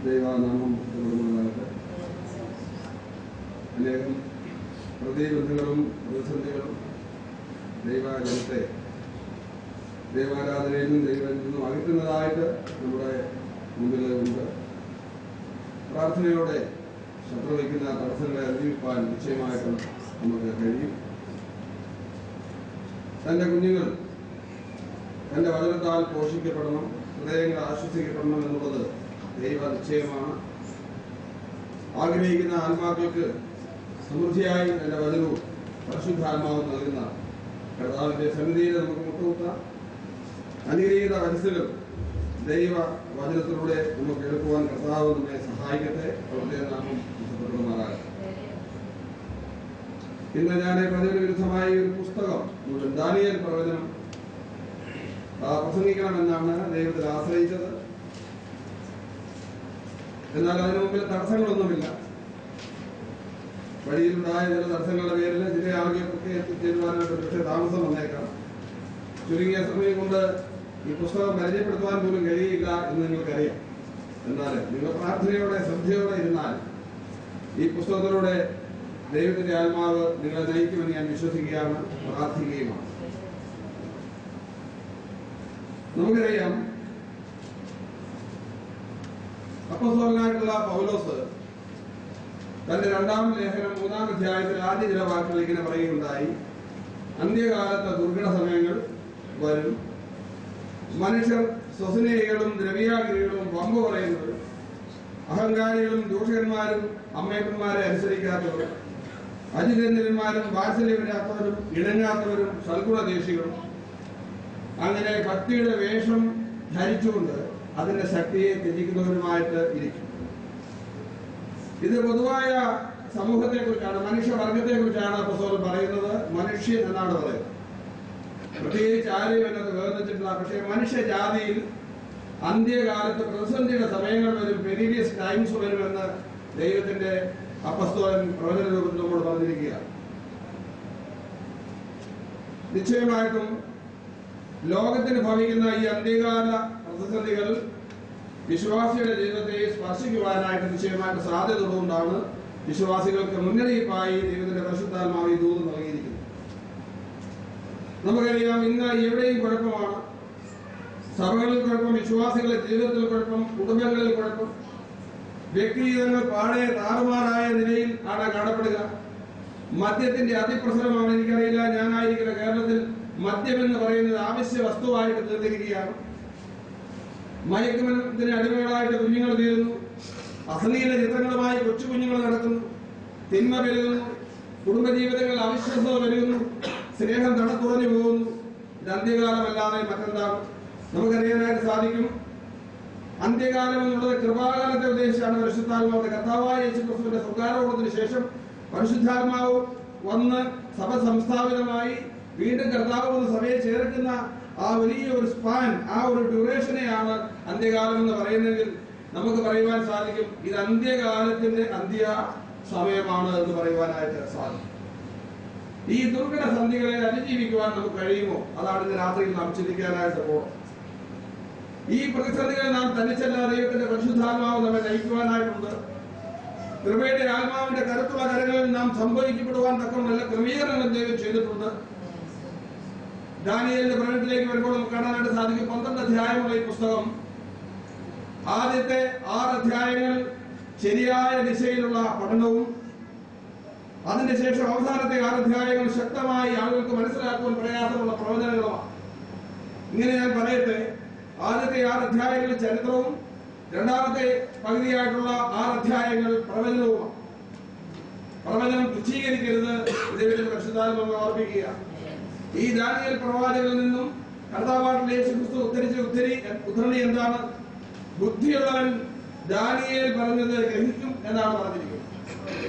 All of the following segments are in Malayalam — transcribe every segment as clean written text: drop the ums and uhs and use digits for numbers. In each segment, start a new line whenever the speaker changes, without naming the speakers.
ദൈവനാമം കൊടുക്കുന്നതായിട്ട് അനേകം പ്രതിബന്ധങ്ങളും പ്രതിസന്ധികളും ദൈവജനത്തെ ദൈവാരാധനയിൽ നിന്നും ദൈവത്തിൽ നിന്നും അകറ്റുന്നതായിട്ട് നമ്മുടെ മുമ്പിൽ ഉണ്ട്. പ്രാർത്ഥനയോടെ ശത്രു വയ്ക്കുന്ന തടസ്സങ്ങളെ അതിജീവിക്കാൻ നിശ്ചയമായിട്ടും നമുക്ക് കഴിയും. തൻ്റെ കുഞ്ഞുങ്ങൾ തൻ്റെ വചനത്താൽ പോഷിക്കപ്പെടണം, ഹൃദയങ്ങൾ ആശ്വസിക്കപ്പെടണം എന്നുള്ളത് ദൈവ നിശ്ചയമാണ്. ആഗ്രഹിക്കുന്ന ആത്മാക്കൾക്ക് സമൃദ്ധിയായി തൻ്റെ വചനവും പരിശുദ്ധാത്മാവും നൽകുന്ന കർത്താവിൻ്റെ സന്നിധിയിൽ നമുക്ക് മുട്ടുകുത്താം. അനുഗ്രഹീത മനസ്സുകൾ ദൈവ വചനത്തിലൂടെ നമുക്ക് എടുക്കുവാൻ കർത്താവ് നമ്മെ സഹായിക്കട്ടെ. അവിടുത്തെ നാമം വിശുദ്ധപ്പെടുമാറാകട്ടെ. ഇന്ന് ഞാൻ പ്രവചന വിരുദ്ധമായ ഒരു പുസ്തകം ദാനിയേൽ പ്രവചനം പ്രസംഗിക്കണമെന്നാണ് ദൈവത്തിൽ ആശ്രയിച്ചത്. എന്നാൽ അതിനു മുമ്പിൽ തടസ്സങ്ങളൊന്നുമില്ല. വഴിയിലുണ്ടായ ചില തടസ്സങ്ങളുടെ പേരിൽ ചില ആളുകൾക്കൊക്കെ എത്തിച്ചേരുവാനായിട്ട് പക്ഷേ താമസം വന്നേക്കാം. ചുരുങ്ങിയ സമയം കൊണ്ട് ഈ പുസ്തകം പരിചയപ്പെടുത്തുവാൻ പോലും കഴിയില്ല എന്ന് നിങ്ങൾക്കറിയാം. എന്നാൽ നിങ്ങൾ പ്രാർത്ഥനയോടെ ശ്രദ്ധയോടെ ഇരുന്നാൽ ഈ പുസ്തകത്തിലൂടെ ദൈവത്തിന്റെ ആത്മാവ് നിങ്ങളെ നയിക്കുമെന്ന് ഞാൻ വിശ്വസിക്കുകയാണ്, പ്രാർത്ഥിക്കുകയുമാണ്. നമുക്കറിയാം, അപ്പോസ്തലനായിട്ടുള്ള പൗലോസ് തന്റെ 2-ാം ലേഖനം 3-ാം അധ്യായത്തിൽ ആദ്യ ചില വാക്കുകൾ ഇങ്ങനെ പറയുകയുണ്ടായി: അന്ത്യകാലത്ത് ദുർഘട സമയങ്ങൾ വരും. മനുഷ്യർ സ്വസ്നേഹികളും ദ്രവ്യാഗ്രഹികളും വമ്പ് പറയുന്നവരും അഹങ്കാരികളും ദൂഷകന്മാരും അമ്മയപ്പന്മാരെ അനുസരിക്കാത്തവരും അജിതന്യന്മാരും വാത്സല്യമില്ലാത്തവരും ഇണങ്ങാത്തവരും സൽഗുണദേശികളും അങ്ങനെ ഭക്തിയുടെ വേഷം ധരിച്ചുകൊണ്ട് അതിന്റെ ശക്തിയെ ത്യജിക്കുന്നവരുമായിട്ട് ഇരിക്കും. ഇത് പൊതുവായ സമൂഹത്തെ കുറിച്ചാണ്, മനുഷ്യവർഗത്തെ കുറിച്ചാണ് അപ്പോസ്തലൻ പറയുന്നത്. മനുഷ്യൻ എന്നാണ് പറയുന്നത്. പ്രത്യേകിച്ച് ആരെയും എന്നത് വേർതിരിച്ചിട്ടില്ല. പക്ഷേ മനുഷ്യജാതിയിൽ അന്ത്യകാലത്ത് പ്രതിസന്ധിയുടെ സമയങ്ങൾ വരും, പെരീലിയസ് ടൈംസ് വരുമെന്ന് ദൈവത്തിന്റെ അപ്പോസ്തലൻ പ്രവചന രൂപത്തിൽ നമ്മോട് പറഞ്ഞിരിക്കുകയാണ്. നിശ്ചയമായിട്ടും ലോകത്തിന് ഭവിക്കുന്ന ഈ അന്ത്യകാല പ്രതിസന്ധികൾ വിശ്വാസിയുടെ ജീവിതത്തെ സ്പർശിക്കുവാനായിട്ട് നിശ്ചയമായിട്ട് സാധ്യതയുള്ളതുകൊണ്ടാണ് വിശ്വാസികൾക്ക് മുന്നറിയിപ്പായി ദൈവത്തിന്റെ പരിശുദ്ധാത്മാവ് ഈ ദൂത് നൽകിയിരിക്കുന്നത്. നമുക്കറിയാം, ഇന്ന് എവിടെയും കുഴപ്പമാണ്. സഭകളിൽ കുഴപ്പം, വിശ്വാസികളുടെ ജീവിതത്തിൽ കുഴപ്പം, കുടുംബങ്ങളിൽ കുഴപ്പം, വ്യക്തിജീവിതങ്ങൾ പാടെ താറുമാറായ നിലയിൽ ആണ് കാണപ്പെടുക. മദ്യത്തിന്റെ അതിപ്രസരമാണ്. എനിക്കറിയില്ല, ഞാനായിരിക്കുന്ന കേരളത്തിൽ മദ്യം എന്ന് പറയുന്നത് ആവശ്യ വസ്തുവായിട്ട് തീർന്നിരിക്കുകയാണ്. മയക്കുമരുന്നിന് അടിമകളായിട്ട് കുഞ്ഞുങ്ങൾ തീരുന്നു. അശ്ലീല ചിത്രങ്ങളുമായി കൊച്ചു കുഞ്ഞുങ്ങൾ നടക്കുന്നു. തിന്മ പെരുകുന്നു. കുടുംബജീവിതങ്ങൾ അവിശ്വസത പെരുകുന്നു. സ്നേഹം തണുത്തുറഞ്ഞു പോകുന്നു. ഇത് അന്ത്യകാലമല്ലാതെ മറ്റെന്താണ്? നമുക്കറിയാനായിട്ട് സാധിക്കും. അന്ത്യകാലം എന്നുള്ളത് കൃപാകാലത്തെ ഉദ്ദേശിച്ചാണ് പരിശുദ്ധാത്മാവ്. കർത്താവായ യേശുക്രിസ്തുവിന്റെ സ്വർഗ്ഗാരോഹണത്തിന് ശേഷം പരിശുദ്ധാത്മാവ് വന്ന് സഭ സംസ്ഥാപിതമായി വീണ്ടും കർത്താവ് വന്ന് സഭയെ ചേർക്കുന്ന ആ വലിയ ഒരു സ്പാൻ, ആ ഒരു ഡ്യൂറേഷനെയാണ് അന്ത്യകാലം എന്ന് പറയുന്നതെങ്കിൽ നമുക്ക് പറയുവാൻ സാധിക്കും, ഇത് അന്ത്യകാലത്തിന്റെ അന്ത്യ സമയമാണ് എന്ന് പറയുവാനായിട്ട് സാധിക്കും. ഈ ദുർഘട സന്ധികളെ അതിജീവിക്കുവാൻ നമുക്ക് കഴിയുമോ? അതാണ് ഇന്ന് രാത്രിയിൽ നാം ചിന്തിക്കാനായിട്ട് പോകണം. ഈ പ്രതിസന്ധികളെ നാം തനിച്ചല്ല, ദൈവത്തിന്റെ പരിശുദ്ധാത്മാവ് നമ്മെ നയിക്കുവാനായിട്ടുണ്ട്. കൃപയുടെ ആത്മാവിന്റെ കരുത്തുള്ള കരങ്ങളിൽ നാം സംഭവിക്കപ്പെടുവാൻ തക്കമുള്ള ക്രമീകരണങ്ങൾ ദൈവം ചെയ്തിട്ടുണ്ട്. ദാനിയേലിന്റെ പ്രവചനത്തിലേക്ക് വരുമ്പോൾ നമുക്ക് കാണാനായിട്ട് സാധിക്കും. 12 അധ്യായമുള്ള ഈ പുസ്തകം, ആദ്യത്തെ 6 അധ്യായങ്ങൾ ശരിയായ ദിശയിലുള്ള പഠനവും, അതിന്റെ ശേഷം അവസാനത്തെ 6 അധ്യായങ്ങൾ ശക്തമായി ആളുകൾക്ക് മനസ്സിലാക്കുവാൻ പ്രയാസമുള്ള പ്രവചനങ്ങളുമാണ്. ഇങ്ങനെ ഞാൻ പറയട്ടെ, ആദ്യത്തെ 6 അധ്യായങ്ങൾ ചരിത്രവും രണ്ടാമത്തെ പകുതിയായിട്ടുള്ള 6 അധ്യായങ്ങൾ പ്രവചനവുമാണ്. പ്രവചനം തുച്ഛീകരിക്കരുത്, ദൈവത്തിന്റെ പരിശുദ്ധാത്മാവ് ഓർമ്മിക്കുക. ഈ ദാനിയേൽ പ്രവാചകനിൽ നിന്നും കർത്താവായിട്ടുള്ള യേശുക്രിസ്തു ഉദ്ധരിച്ച ഉദ്ധരണി എന്താണ്? ബുദ്ധിയുള്ളവൻ ദാനിയേൽ പറഞ്ഞത് ഗ്രഹിക്കും എന്നാണ് പറഞ്ഞിരിക്കുന്നത്.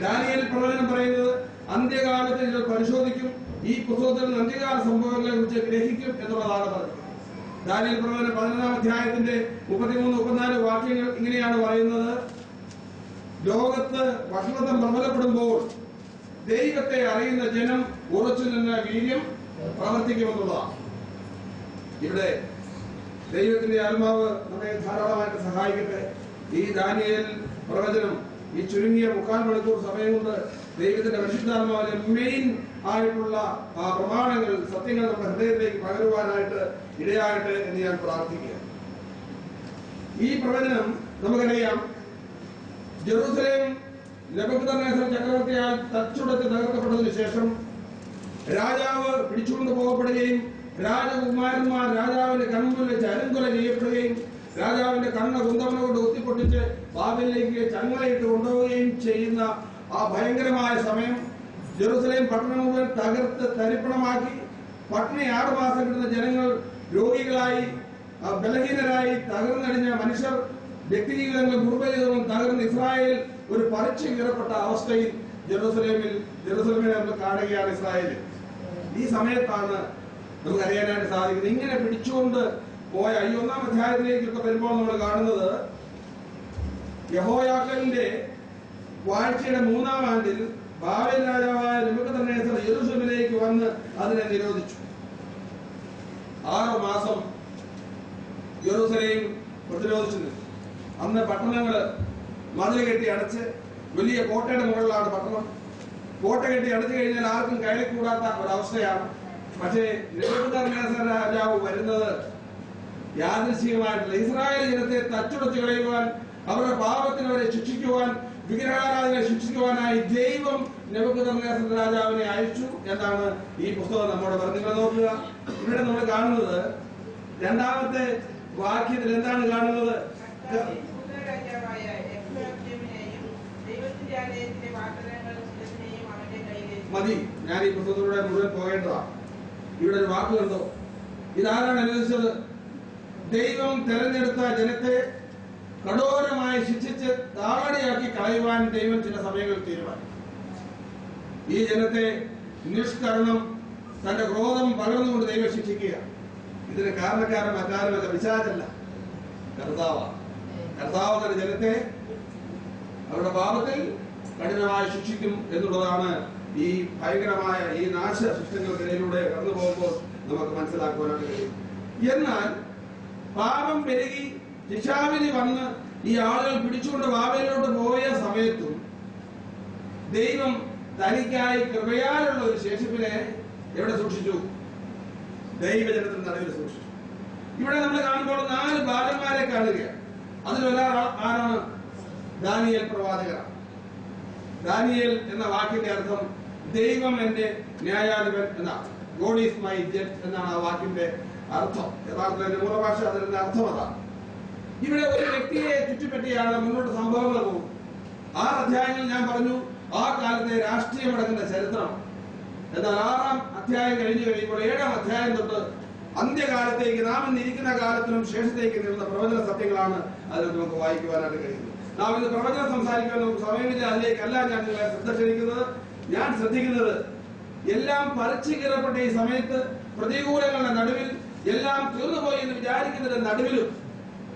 ദാനിയേൽ പ്രവചനം പറയുന്നത് അന്ത്യകാലത്ത് ഇത് പരിശോധിക്കും, ഈ പുസ്തകത്തിൽ നിന്ന് അന്ത്യകാല സംഭവങ്ങളെ കുറിച്ച് ഗ്രഹിക്കും എന്നുള്ളതാണ് പറഞ്ഞത്. ദാനിയേൽ പ്രവചനം 11-ാം അധ്യായത്തിന്റെ 33-34 വാക്യങ്ങൾ ഇങ്ങനെയാണ് പറയുന്നത്: ലോകത്ത് വഷളത്വം പ്രബലപ്പെടുമ്പോൾ ദൈവത്തെ അറിയുന്ന ജനം ഉറച്ചു നിന്ന് വീര്യം പ്രവർത്തിക്കുമെന്നുള്ളതാണ്. ഇവിടെ ദൈവത്തിന്റെ ആത്മാവ് നമ്മെ ധാരാളമായിട്ട് സഹായിക്കട്ടെ. ഈ ദാനിയേൽ പ്രവചനം ഈ ചുരുങ്ങിയ 3/4 മണിക്കൂർ സമയം കൊണ്ട് ദൈവത്തിന്റെ പരിശുദ്ധാത്മാവിലെ മെയിൻ ആയിട്ടുള്ള പ്രമാണങ്ങൾ, സത്യങ്ങൾ നമ്മുടെ ഹൃദയത്തിലേക്ക് പകരുവാനായിട്ട് ഇടയാകട്ടെ എന്ന് ഞാൻ പ്രാർത്ഥിക്കുക. ഈ പ്രവചനം നമുക്കറിയാം, ജെറൂസലേം നെബൂഖദ്നേസർ ചക്രവർത്തിയാൽ തച്ചുടച്ച് തകർക്കപ്പെട്ടതിനു ശേഷം രാജാവ് പിടിച്ചുകൊണ്ട് പോകപ്പെടുകയും രാജകുമാരന്മാർ രാജാവിന്റെ കൺമുമ്പിൽ വെച്ച് അരുങ്കൊല ചെയ്യപ്പെടുകയും രാജാവിന്റെ കണ്ണ് കുന്തമന കൊണ്ട് കുത്തിപ്പൊട്ടിച്ച് ബാബിലേക്ക് ചങ്ങലയിട്ട് കൊണ്ടുപോവുകയും ചെയ്യുന്ന ആ ഭയങ്കരമായ സമയം, ജെറൂസലേം പട്ടണം മുഴുവൻ തകർത്ത് തരിപ്പണമാക്കി പട്ടിണി 6 മാസം കിട്ടുന്ന ജനങ്ങൾ രോഗികളായി, ബലഹീനരായി, തകർന്നടിഞ്ഞ മനുഷ്യർ, വ്യക്തിജീവിതങ്ങളും കുടുംബജീവിതങ്ങളും തകർന്ന് ഇസ്രായേൽ ഒരു പറിച്ചു കീറപ്പെട്ട അവസ്ഥയിൽ ജെറൂസലേമിനെ നമ്മൾ കാണുകയാണ്. ഇസ്രായേൽ ഈ സമയത്താണ് നമുക്ക് അറിയാനായിട്ട് സാധിക്കുന്നത്. ഇങ്ങനെ പിടിച്ചുകൊണ്ട് പോയ ഈ 1-ാം അധ്യായത്തിലേക്കൊക്കെ വരുമ്പോൾ നമ്മൾ കാണുന്നത്, യഹോയാക്കലിന്റെ വാഴ്ചയുടെ 3-ാം ആണ്ടിൽ ബാബേൽ രാജാവായ നെബൂഖദ്നേസർ യെരൂശലേമിലേക്ക് വന്ന് അതിനെ നിരോധിച്ചു. 6 മാസം യെരൂശലേം പ്രതിരോധിച്ചു നിന്നു. അന്ന് പട്ടണങ്ങള് മതിൽ കെട്ടി അടച്ച്, വലിയ കോട്ടയുടെ മുകളിലാണ് പട്ടണം. കോട്ട കെട്ടി അടച്ചു കഴിഞ്ഞാൽ ആർക്കും കയറിക്കൂടാത്ത ഒരവസ്ഥയാണ്. പക്ഷേ നെബൂഖദ്നേസർ രാജാവ് വരുന്നത് യാദൃശ്ചികമായിട്ടുള്ള ഇസ്രായേൽ ജനത്തെ തച്ചുടച്ചു കളയുവാൻ, അവരുടെ പാപത്തിന് അവരെ ശിക്ഷിക്കുവാൻ, വിഗ്രഹാരാധനെ ശിക്ഷിക്കുവാനായി ദൈവം നെബൂഖദ്നേസർ രാജാവിനെ അയച്ചു എന്നാണ് ഈ പുസ്തകം നമ്മോട് പറഞ്ഞു. നോക്കുക, ഇവിടെ നമ്മൾ കാണുന്നത് 2-ാമത്തെ വാക്യത്തിൽ എന്താണ് കാണുന്നത്? മതി, ഞാൻ ഈ പുസ്തകത്തിലൂടെ മുഴുവൻ പോകേണ്ടതാണ്. ഇവിടെ ഒരു വാക്ക് കണ്ടോ? ഇതാരാണ് അനുവദിച്ചത്? ദൈവം തെരഞ്ഞെടുത്ത ജനത്തെ കഠോരമായി ശിക്ഷിച്ച് താളടിയാക്കി കളയുവാൻ ദൈവം ചില സമയങ്ങളിൽ തീരുമാനിക്കും. ഈ ജനത്തെ നിഷ്കരണം, തന്റെ ക്രോധം പകർന്നുകൊണ്ട് ദൈവം ശിക്ഷിക്കുക. ഇതിന് കാരണക്കാരൻ മറ്റാരുമല്ല, പിശാചല്ല, കർത്താവാണ്. കർത്താവ് തന്റെ ജനത്തെ അവരുടെ പാപത്തിൽ കഠിനമായി ശിക്ഷിക്കും എന്നുള്ളതാണ് ഈ ഭയങ്കരമായ ഈ നാശ ശിഷ്ടങ്ങൾക്കിടയിലൂടെ കടന്നു പോകുമ്പോൾ നമുക്ക് മനസ്സിലാക്കുവാനായിട്ട് കഴിയും. എന്നാൽ പാപം പെരുകി ശിക്ഷാവിധി വന്ന് ഈ ആളുകൾ പിടിച്ചുകൊണ്ട് ബാബേലിലോട്ട് പോയ സമയത്തും ദൈവം തനിക്കായി കൃപയാലുള്ള ഒരു ശേഷിപ്പിനെ എവിടെ സൂക്ഷിച്ചു? ദൈവജനത്തിന് നടുവിൽ സൂക്ഷിച്ചു. ഇവിടെ നമ്മൾ കാണുമ്പോൾ 4 ബാലന്മാരെ കാണുകയാണ്. അതിലൊരാൾ ആരാണ്? ദാനിയേൽ പ്രവാചകനാണ്. ദാനിയേൽ എന്ന വാക്കിന്റെ അർത്ഥം ദൈവം എന്റെ ന്യായാധിപൻ എന്നാണ്. ഗോഡ് ഈസ് മൈ ജഡ്ജ് എന്നാണ് ആ വാക്കിന്റെ അർത്ഥം. യഥാർത്ഥത്തിന്റെ മൂലഭാഷ അതിന്റെ അർത്ഥം അതാണ്. ഇവിടെ ഒരു വ്യക്തിയെ ചുറ്റിപ്പറ്റിയാണ് മുന്നോട്ട് സംഭവങ്ങൾ പോകും. 6 അധ്യായങ്ങൾ ഞാൻ പറഞ്ഞു ആ കാലത്തെ രാഷ്ട്രീയം അടങ്ങുന്ന ചരിത്രം. എന്നാൽ 6-ാം അധ്യായം കഴിഞ്ഞു കഴിയുമ്പോൾ 7-ാം അധ്യായം തൊട്ട് അന്ത്യകാലത്തേക്ക്, നാം ഇന്നിരിക്കുന്ന കാലത്തിനും ശേഷത്തേക്ക് നീളുന്ന പ്രവചന സത്യങ്ങളാണ് അതിൽ നമുക്ക് വായിക്കുവാനായിട്ട് കഴിയുന്നത്. നാം ഇന്ന് പ്രവചനം സംസാരിക്കാൻ നമുക്ക് സമയമില്ല. അതിലേക്കല്ല ഞാൻ നിങ്ങളെ ശ്രദ്ധ ക്ഷണിക്കുന്നത്. ഞാൻ ശ്രദ്ധിക്കുന്നത്, എല്ലാം പറിച്ചു കീറപ്പെട്ട ഈ സമയത്ത്, പ്രതികൂലങ്ങളുടെ നടുവിൽ, എല്ലാം തീർന്നുപോയി എന്ന് വിചാരിക്കുന്നതിന്റെ നടുവിലും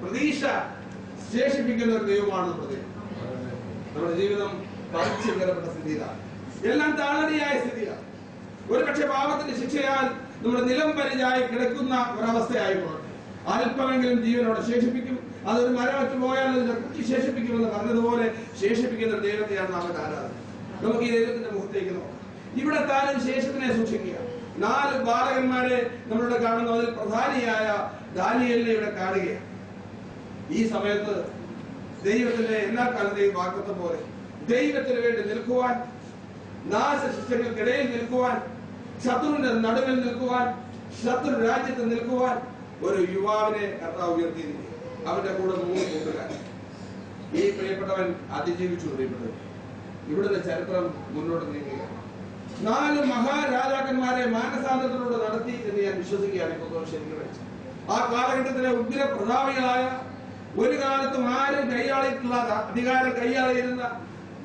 പ്രതീക്ഷ ശേഷിപ്പിക്കുന്ന ഒരു ദൈവമാണ് നമ്മുടെ ദൈവം. നമ്മുടെ ജീവിതം പറിച്ചു കീറപ്പെട്ട സ്ഥിതിയിലാണ്, എല്ലാം താളടിയായ സ്ഥിതിയാണ്. ഒരുപക്ഷെ പാപത്തിന്റെ ശിക്ഷയാൽ നമ്മുടെ നിലം പരിചായി കിടക്കുന്ന ഒരവസ്ഥയായിപ്പോൾ അല്പമെങ്കിലും ജീവനോടെ ശേഷിപ്പിക്കും. അതൊരു മരമറ്റ് പോയാൽ അതിനെ കുറ്റി ശേഷിപ്പിക്കുമെന്ന് പറഞ്ഞതുപോലെ ശേഷിപ്പിക്കുന്ന ഒരു ദൈവത്തെയാണ് നാം ആരാധന. നമുക്ക് ഈ ദൈവത്തിന്റെ മുഖത്തേക്ക് നോക്കാം. ഇവിടെ താനും ശേഷിപ്പിനെ സൂക്ഷിക്കുക. 4 ബാലകന്മാരെ നമ്മളിവിടെ കാണുന്നു. അതിൽ പ്രധാനിയായ ദാനിയേലിനെ ഇവിടെ കാണുകയാണ്. ഈ സമയത്ത് ദൈവത്തിന്റെ എല്ലാ കാലത്തെയും വാഗ്ദത്തം പോലെ ദൈവത്തിന് വേണ്ടി നിൽക്കുവാൻ, നാശശിഷ്ടങ്ങൾക്കിടയിൽ നിൽക്കുവാൻ, ശത്രുവിന്റെ നടുവിൽ നിൽക്കുവാൻ, ശത്രു രാജ്യത്ത് നിൽക്കുവാൻ ഒരു യുവാവിനെ കർത്താവ് ഉയർത്തിയിരിക്കുക. അവന്റെ കൂടെ 3 കൂട്ടുകാർ. ഈ പ്രിയപ്പെട്ടവൻ അതിജീവിച്ചു. പ്രിയപ്പെട്ടവൻ, ഇവിടുത്തെ ചരിത്രം മുന്നോട്ട് നീങ്ങുകയാണ്. 4 മഹാരാജാക്കന്മാരെ മാനസാന്തരത്തിലൂടെ നടത്തി എന്ന് ഞാൻ വിശ്വസിക്കുകയാണ്. ഇപ്പോൾ ശരിക്കും ആ കാലഘട്ടത്തിലെ ഉഗ്ര പ്രതാപികളായ, ഒരു കാലത്തും ആരും കൈയാളിയിട്ടുള്ള അധികാരം കൈയാളിയിരുന്ന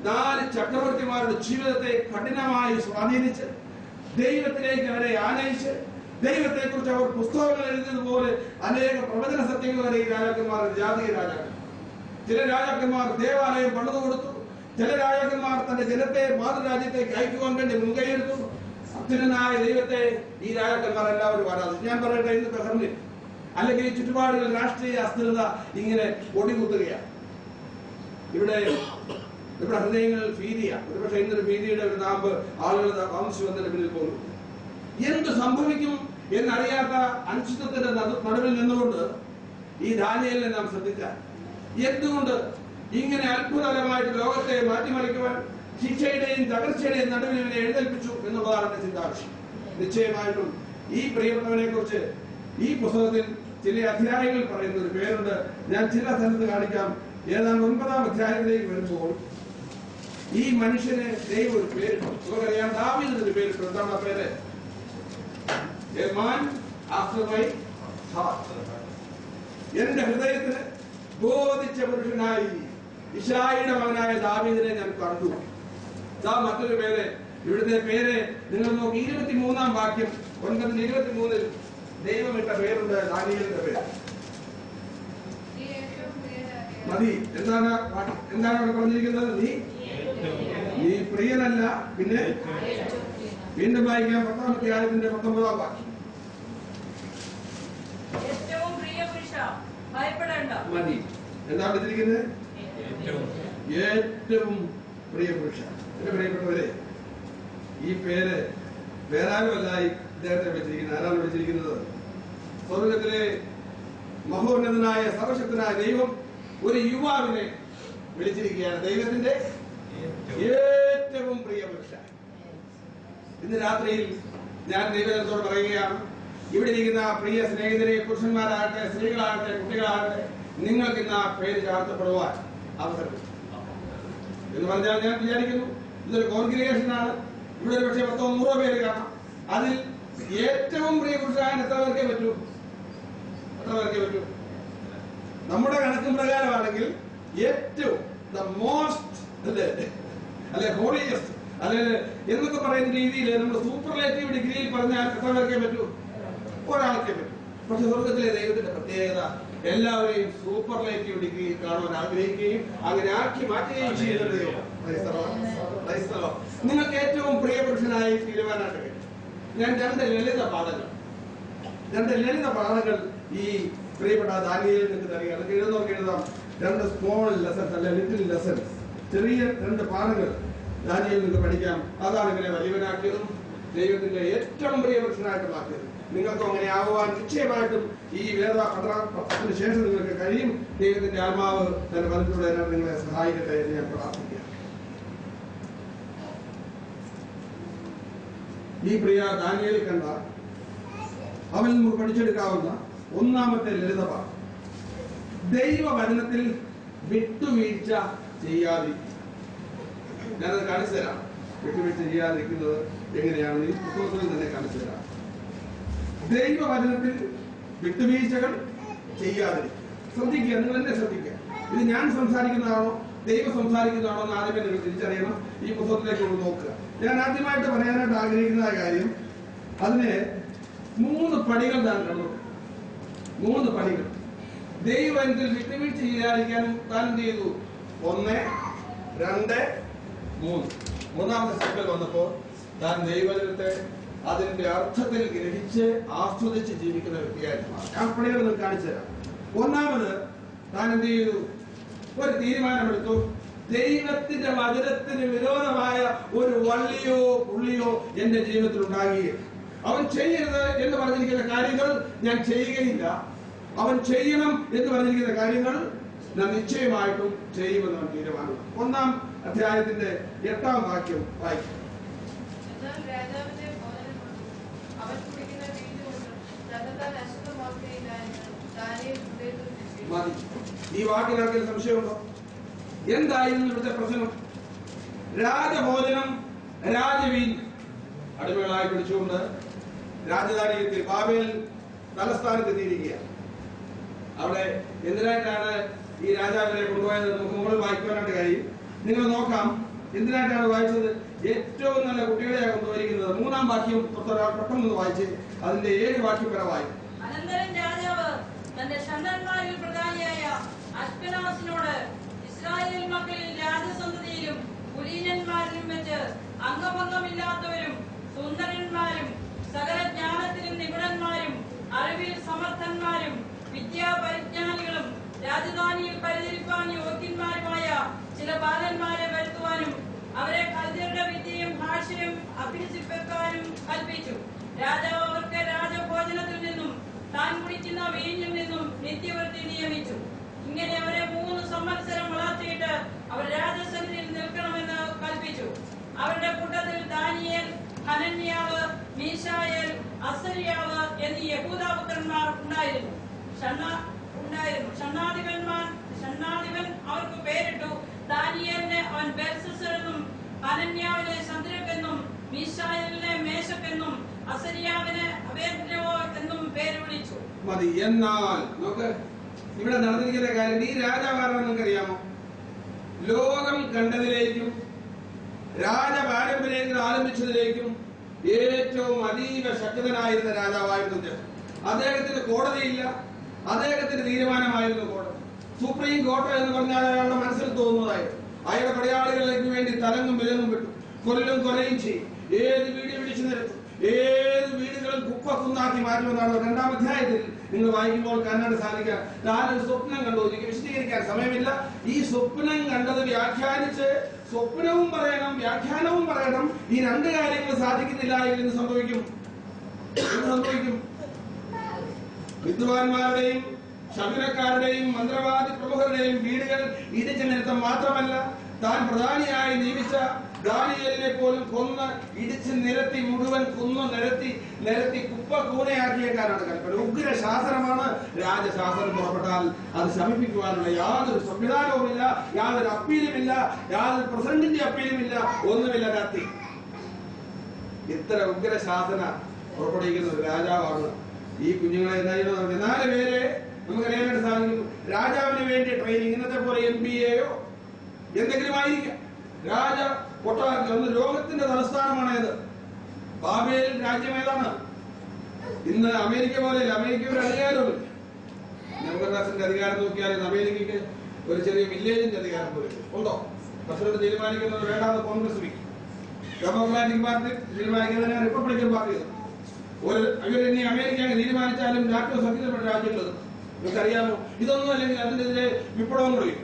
4 ചക്രവർത്തിമാരുടെ ജീവിതത്തെ കഠിനമായി സ്വാധീനിച്ച് ദൈവത്തിലേക്ക് അവരെ ആനയിച്ച് ദൈവത്തെ കുറിച്ച് അവർ പുസ്തകങ്ങൾ എഴുതിയതുപോലെ അനേക പ്രവചന സത്യങ്ങൾ വരെ ഈ രാജാക്കന്മാർ, ജാതീയ രാജാക്കന്മാർ. ചില രാജാക്കന്മാർ ദേവാലയം പണിതു കൊടുത്തു. ചില രാജാക്കന്മാർ തന്റെ ജനത്തെ മാതൃരാജ്യത്തേക്ക് അയക്കുവാൻ വേണ്ടി മുൻകൈയെടുത്തു. അത്യുന്നതനായ ദൈവത്തെ ഈ രാജാക്കന്മാർ എല്ലാവരും ആരാധിച്ചു. ഞാൻ പറയട്ടെ, ഇന്നത്തെ ഭരണി അല്ലെങ്കിൽ ഈ ചുറ്റുപാടുകൾ രാഷ്ട്രീയ അസ്ഥിരത ഇങ്ങനെ ഒടികുത്തുകയാണ്. ഇവിടെ നമ്മുടെ ഹൃദയങ്ങളിൽ ഭീതിയ, ഒരുപക്ഷെ ഇന്നൊരു ഭീതിയുടെ ഒരു നാമ്പ് ആളുകൾ താമസിച്ചു വന്നതിന് പിന്നിൽ പോലും എന്ത് സംഭവിക്കും എന്നറിയാത്ത അനിശ്ചിതത്തിന്റെ നടുവിൽ നിന്നുകൊണ്ട് ഈ ദാനിയേലിനെ നാം ശ്രദ്ധിച്ചാൽ എന്തുകൊണ്ട് ഇങ്ങനെ അത്ഭുതകരമായിട്ട് ലോകത്തെ മാറ്റിമറിക്കുവാൻ ശിക്ഷയുടെയും തകർച്ചയുടെയും നടുവിൽ ഇവനെ എഴുന്നേൽപ്പിച്ചു എന്നുള്ളതാണ് എന്റെ ചിന്താവിഷയം. നിശ്ചയമായിട്ടും ഈ പ്രിയപ്പെട്ടവനെ കുറിച്ച് ഈ പുസ്തകത്തിൽ ചില അധ്യായങ്ങൾ പറയുന്ന ഒരു പേരുണ്ട്. ഞാൻ ചില സ്ഥലത്ത് കാണിക്കാം. ഏതാണ്ട് 9-ാം അധ്യായത്തിലേക്ക് വരുമ്പോൾ ഈ മനുഷ്യന് ദൈവം ഒരു പേരിട്ടു. നമുക്കറിയാം, ദാവീദിന് ഒരു പേരിട്ടു. എന്താണ് ആ പേര്? A man after my heart. എന്റെ ഹൃദയത്തിന് ബോധിച്ച പുരുഷനായി ഇശായിയുടെ മകനായ ദാവീദിനെ ഞാൻ കണ്ടു. മറ്റൊരു പേര്, ഇവിടുത്തെ പേര് നിങ്ങൾ നോക്കി, 23-ാം വാക്യം 9:23 ദൈവമിട്ട പേരുണ്ട്, ദാനിയേലിന്റെ പേര്. മതി. എന്താണ് അവിടെ പറഞ്ഞിരിക്കുന്നത്? നീ പ്രിയനല്ല. പിന്നെ വീണ്ടും വായിക്കാം 10-ാം അധ്യായത്തിന്റെ 19-ാം വാക്യം. മതി. എന്താ വിളിച്ചിരിക്കുന്നത്? ഏറ്റവും പ്രിയ പുരുഷ. എന്റെ പ്രിയപ്പെട്ടവരെ, ഈ പേര് വേറാരുമല്ല ഇദ്ദേഹത്തെ വിളിച്ചിരിക്കുന്നത്. ആരാണ് വിളിച്ചിരിക്കുന്നത്? സ്വർഗത്തിലെ മഹോന്നതനായ സർവശക്തനായ ദൈവം ഒരു യുവാവിനെ വിളിച്ചിരിക്കുകയാണ്. ദൈവത്തിന്റെ ഏറ്റവും പ്രിയ പുരുഷ. ഇന്ന് രാത്രിയിൽ ഞാൻ ദൈവത്തോട് പറയുകയാണ്, ഇവിടെ ഇരിക്കുന്ന പ്രിയ സ്നേഹിതരെ, പുരുഷന്മാരാകട്ടെ, സ്ത്രീകളാകട്ടെ, കുട്ടികളാകട്ടെ, നിങ്ങൾക്ക് ഇന്ന് ആ പേര് ചാർത്തപ്പെടുവാൻ അവസരം എന്ന് പറഞ്ഞാൽ ഞാൻ വിചാരിക്കുന്നു ഇതൊരു കോൺഗ്രിഗേഷനാണ്. ഇവിടെ ഒരു പക്ഷേ 10-100 പേര് കാണാം. അതിൽ ഏറ്റവും പ്രിയ പുരുഷനായ എത്ര പേർക്കേ പറ്റൂ? നമ്മുടെ കണക്കും പ്രകാരമാണെങ്കിൽ ഏറ്റവും ദ മോസ്റ്റ് അല്ലെ ഹോളിയസ്റ്റ് അല്ലെ എന്നൊക്കെ പറയുന്ന രീതിയിൽ നമ്മൾ സൂപ്പർലേറ്റീവ് ഡിഗ്രിയിൽ പറഞ്ഞാൽ എത്ര പേർക്കേ പറ്റൂ? ഒരാൾക്കേ പറ്റൂ. പക്ഷെ സ്വർഗത്തിലെ ദൈവത്തിന്റെ പ്രത്യേകത എല്ലാവരെയും സൂപ്പർലേറ്റീവ് ഡിഗ്രിയിൽ കാണുവാൻ ആഗ്രഹിക്കുകയും അങ്ങനെ ആക്കി മാറ്റുകയും ചെയ്യുന്ന ദൈവം. നിങ്ങൾക്ക് ഏറ്റവും പ്രിയ പുരുഷനായി തീരുമാനമായിട്ട് കഴിയും. ഞാൻ രണ്ട് ലളിത പാഠങ്ങൾ ഈ പ്രിയപ്പെട്ട ദാനിയേലിൽ നിന്ന് തരികയാണ്. എഴുതുന്നവർക്ക് എഴുതാം. 2 സ്മോൾ ലെസൺസ് അല്ലെ ലിറ്റിൽ ലെസൺസ്, ചെറിയ 2 പാഠങ്ങൾ ദാനിയേലിൽ നിന്ന് പഠിക്കാം. അതാണ് ഇവരെ വലിയവനാക്കിയതും ദൈവത്തിന്റെ ഏറ്റവും പ്രിയ പുരുഷനായിട്ട് മാറ്റിയത്. നിങ്ങൾക്കും അങ്ങനെ ആകുവാൻ നിശ്ചയമായിട്ടും ഈ വേദ പഠനത്തിന് ശേഷം നിങ്ങൾക്ക് കഴിയും. ദൈവത്തിന്റെ ആത്മാവ് തന്നെ പലപ്പോഴും നിങ്ങളെ സഹായിക്കട്ടെ എന്ന് ഞാൻ പ്രാർത്ഥിക്കാം. ഈ പ്രിയ ദാനിയേൽ കണ്ട അവൻ നമുക്ക് പഠിച്ചെടുക്കാവുന്ന ഒന്നാമത്തെ ലളിതപാഠം, ദൈവവചനത്തിൽ വിട്ടുവീഴ്ച ചെയ്യാതിരിക്കും. ഞാനത് കാണിച്ചു തരാം. വിട്ടുവീഴ്ച ചെയ്യാതിരിക്കുന്നത് എങ്ങനെയാണ് ഈ പുസ്തകത്തിൽ തന്നെ കാണിച്ചു തരാം. ദൈവവചനത്തിൽ വിട്ടുവീഴ്ചകൾ ചെയ്യാതിരിക്കും. ശ്രദ്ധിക്കുക, നിങ്ങൾ എന്നെ ശ്രദ്ധിക്കുക. ഇത് ഞാൻ സംസാരിക്കുന്നതാണോ ദൈവം സംസാരിക്കുന്നതാണോ എന്ന് ആദ്യമേ നിങ്ങൾ തിരിച്ചറിയണം. ഈ പുസ്തകത്തിലേക്ക് നോക്കുക. ഞാൻ ആദ്യമായിട്ട് പറയാനായിട്ട് ആഗ്രഹിക്കുന്ന കാര്യം, അതിന് 3 പടികൾ താൻ കണ്ടു. 3 പടികൾ. ദൈവവചനത്തിൽ വിട്ടുവീഴ്ച ചെയ്യാതിരിക്കാൻ താൻ എന്ത് ചെയ്തു? 1, 2, 3. മൂന്നാമത്തെ സ്റ്റെപ്പിൽ വന്നപ്പോൾ താൻ ദൈവവചനത്തെ അതിന്റെ അർത്ഥത്തിൽ ഗ്രഹിച്ച് ആസ്വദിച്ച് ജീവിക്കുന്ന വ്യക്തിയായിട്ട് മാറി. ആ പടികൾ നിങ്ങൾക്ക് കാണിച്ചു തരാം. ഒന്നാമത് താൻ എന്ത് ചെയ്തു? ഒരു തീരുമാനമെടുത്തു. ദൈവത്തിന്റെ വചനത്തിന് വിരോധമായ ഒരു വള്ളിയോ പുള്ളിയോ എന്റെ ജീവിതത്തിൽ ഉണ്ടാകുകയും അവൻ ചെയ്യരുത് എന്ന് പറഞ്ഞിരിക്കുന്ന കാര്യങ്ങൾ ഞാൻ ചെയ്യുകയില്ല, അവൻ ചെയ്യണം എന്ന് പറഞ്ഞിരിക്കുന്ന കാര്യങ്ങൾ ഞാൻ നിശ്ചയമായിട്ടും ചെയ്യുമെന്ന് അവൻ തീരുമാനം. 1-ാം അധ്യായത്തിന്റെ 8-ാം വാക്യം വായിക്കും. ഈ വാക്കിനാക്കിയ സംശയമുണ്ടോ? എന്തായിരുന്നു ഇവിടുത്തെ പ്രശ്നം? രാജഭോജനം, രാജവീൻ അടിമകളായി പിടിച്ചുകൊണ്ട് രാജധാനിയിൽ ബാബേൽ തലസ്ഥാനത്ത് എത്തിയിരിക്കുകയാണ്. അവിടെ എന്തിനായിട്ടാണ് ഈ രാജാവിനെ കൊണ്ടുപോയത്? നമുക്ക് മുകളിൽ വായിക്കുവാനായിട്ട് കഴിയും. നിങ്ങൾ നോക്കാം എന്തിനായിട്ടാണ് വായിച്ചത്. ഏറ്റവും നല്ല കുട്ടികളെയാണ് കൊണ്ടുപോയിരിക്കുന്നത്. 3-ാം വാക്യം പെട്ടെന്ന് വായിച്ച് അതിന്റെ 7 വാക്യം വരെ വായിക്കും.
അനന്തരം രാജാവ് തന്റെ ഷണ്ഡന്മാരിൽ പ്രധാനിയായ അശ്കനാസിനോട് ഇസ്രായേൽ മക്കളിൽ രാജസന്തതിയിലും കുലീനന്മാരിലും വെച്ച് അംഗഭംഗമില്ലാത്തവരും സുന്ദരന്മാരും സകല ജ്ഞാനത്തിലും നിപുണന്മാരും അറിവിൽ സമർത്ഥന്മാരും വിദ്യാപരിജ്ഞാനികളും രാജധാനിയിൽ പരിചരിപ്പാൻ യോഗ്യന്മാരുമായ ചില ബാലന്മാരെ വരുത്തുവാനും അവരെ കൽദ്യരുടെ വിദ്യയും ഭാഷയും അഭ്യസിപ്പിക്കാനും കൽപ്പിച്ചു. രാജാവ് അവർക്ക് രാജഭോജനത്തിൽ നിന്നും താൻ കുടിക്കുന്ന വീഞ്ഞിൽ നിന്നും നിത്യവൃത്തി നിയമിച്ചു. ഇങ്ങനെ അവരെ 3 സംവത്സരം വളർത്തിയിട്ട് അവർ രാജസന്നിധിയിൽ നിൽക്കണമെന്ന് കൽപ്പിച്ചു. അവരുടെ കൂട്ടത്തിൽ ദാനിയേൽ, ഹനന്യാവ്, മീശായേൽ, അസര്യാവ് എന്നീ യഹൂദാപുത്രന്മാർ ഉണ്ടായിരുന്നു. ഷണ്ഡാധിപൻ അവർക്ക് പേരിട്ടു. ദാനിയേലിനെ അവൻ ബെൽസസർ എന്നും, ഹനന്യാവിനെ ശദ്രക് എന്നും, മീശായേലിനെ മേശക് എന്നും, അസര്യാവിനെ അബേദ്നെഗോ എന്നും പേര് വിളിച്ചു.
മതി. എന്നാൽ നോക്ക്, ഇവിടെ നടന്നിരിക്കുന്ന കാര്യം ഈ രാജാവാണെന്ന് നിങ്ങൾക്കറിയാമോ? ലോകം കണ്ടതിലേക്കും രാജപാരമ്പര്യങ്ങൾ ആരംഭിച്ചതിലേക്കും ഏറ്റവും അതീവ ശക്തനായിരുന്ന രാജാവായിരുന്നു. അദ്ദേഹത്തിന് കോടതിയില്ല, അദ്ദേഹത്തിന് തീരുമാനമായിരുന്നു കോടതി. സുപ്രീം കോടതി എന്ന് പറഞ്ഞാൽ അയാളുടെ മനസ്സിൽ തോന്നുന്നതായിരുന്നു. അയാളുടെ പടയാളികൾക്ക് വേണ്ടി തലങ്ങും വിലങ്ങും വിട്ടു, കൊല്ലും കൊലയും ചെയ്യും, ഏത് വീട് പിടിച്ചു നിരത്തും, ഏത് വീടുകളും കുപ്പക്കുന്നാക്കി മാറ്റുമെന്നാണ് 2-ാം അധ്യായത്തിൽ നിങ്ങൾ വായിക്കുമ്പോൾ കാണാൻ സാധിക്കുക. ഞാനൊരു സ്വപ്നം കണ്ടു. എനിക്ക് വിശദീകരിക്കാൻ സമയമില്ല. ഈ സ്വപ്നം കണ്ടത് വ്യാഖ്യാനിച്ച് സ്വപ്നവും പറയണം, വ്യാഖ്യാനവും പറയണം. ഈ 2 കാര്യങ്ങൾ സാധിക്കുന്നില്ല എന്ന് സംഭവിക്കും. വിദ്വാൻമാരുടെയും ശകുനക്കാരുടെയും മന്ത്രവാദി പ്രമുഖരുടെയും വീടുകൾ ഇടിച്ചു നിരത്തം മാത്രമല്ല, താൻ പ്രധാനിയായി നിയമിച്ച ദാനിയേലിനെ പോലും കൊന്ന് ഇടിച്ച് നിരത്തി, മുഴുവൻ കൊന്നു നിരത്തി കുപ്പക്കൂനയാക്കിയേക്കാനാണ് കൽപ്പന. ഉഗ്ര ശാസനമാണ്. രാജശാസനം പുറപ്പെട്ടാൽ അത് ശമിപ്പിക്കുവാനുള്ള യാതൊരു സംവിധാനവുമില്ല, യാതൊരു അപ്പീലുമില്ല, യാതൊരു പ്രസിഡന്റിന്റെ അപ്പീലുമില്ല, ഒന്നുമില്ല. കത്തി ഇത്ര ഉഗ്രശാസന പുറപ്പെടുവിക്കുന്ന ഒരു രാജാവാണ് ഈ കുഞ്ഞുങ്ങളെ. 4 പേരെ നമുക്കറിയാനായിട്ട് സാധിക്കും. രാജാവിന് വേണ്ടി ട്രെയിനിങ്, ഇന്നത്തെ പോലെ MBAയോ എന്തെങ്കിലും ആയിരിക്കാം. രാജ കൊട്ടാരത്തിൽ ഒന്ന് ലോകത്തിന്റെ തലസ്ഥാനമാണേത്. ബാബേൽ രാജ്യം ഏതാണ്? ഇന്ന് അമേരിക്ക പോലെയല്ല. അമേരിക്ക ഒരു അധികാരമില്ല. നെബുക്കദ്നേസറിന്റെ അധികാരം നോക്കിയാൽ അമേരിക്കയ്ക്ക് ഒരു ചെറിയ വില്ലേജിന്റെ അധികാരം പോലും ഉണ്ടോ? പ്രസിഡന്റ് തീരുമാനിക്കുന്നത് വേണ്ടാന്ന് കോൺഗ്രസ് വയ്ക്കും. ഡെമോക്രാറ്റിക് പാർട്ടി തീരുമാനിക്കുന്നതിന് റിപ്പബ്ലിക്കൻ പാർട്ടി. ഇനി അമേരിക്ക തീരുമാനിച്ചാലും രാഷ്ട്രീയ സഖ്യത്തിൽപ്പെട്ട രാജ്യങ്ങൾ നിങ്ങൾക്കറിയാമോ? ഇതൊന്നും അല്ലെങ്കിൽ അതിനെതിരെ വിപ്ലവം കുറയും.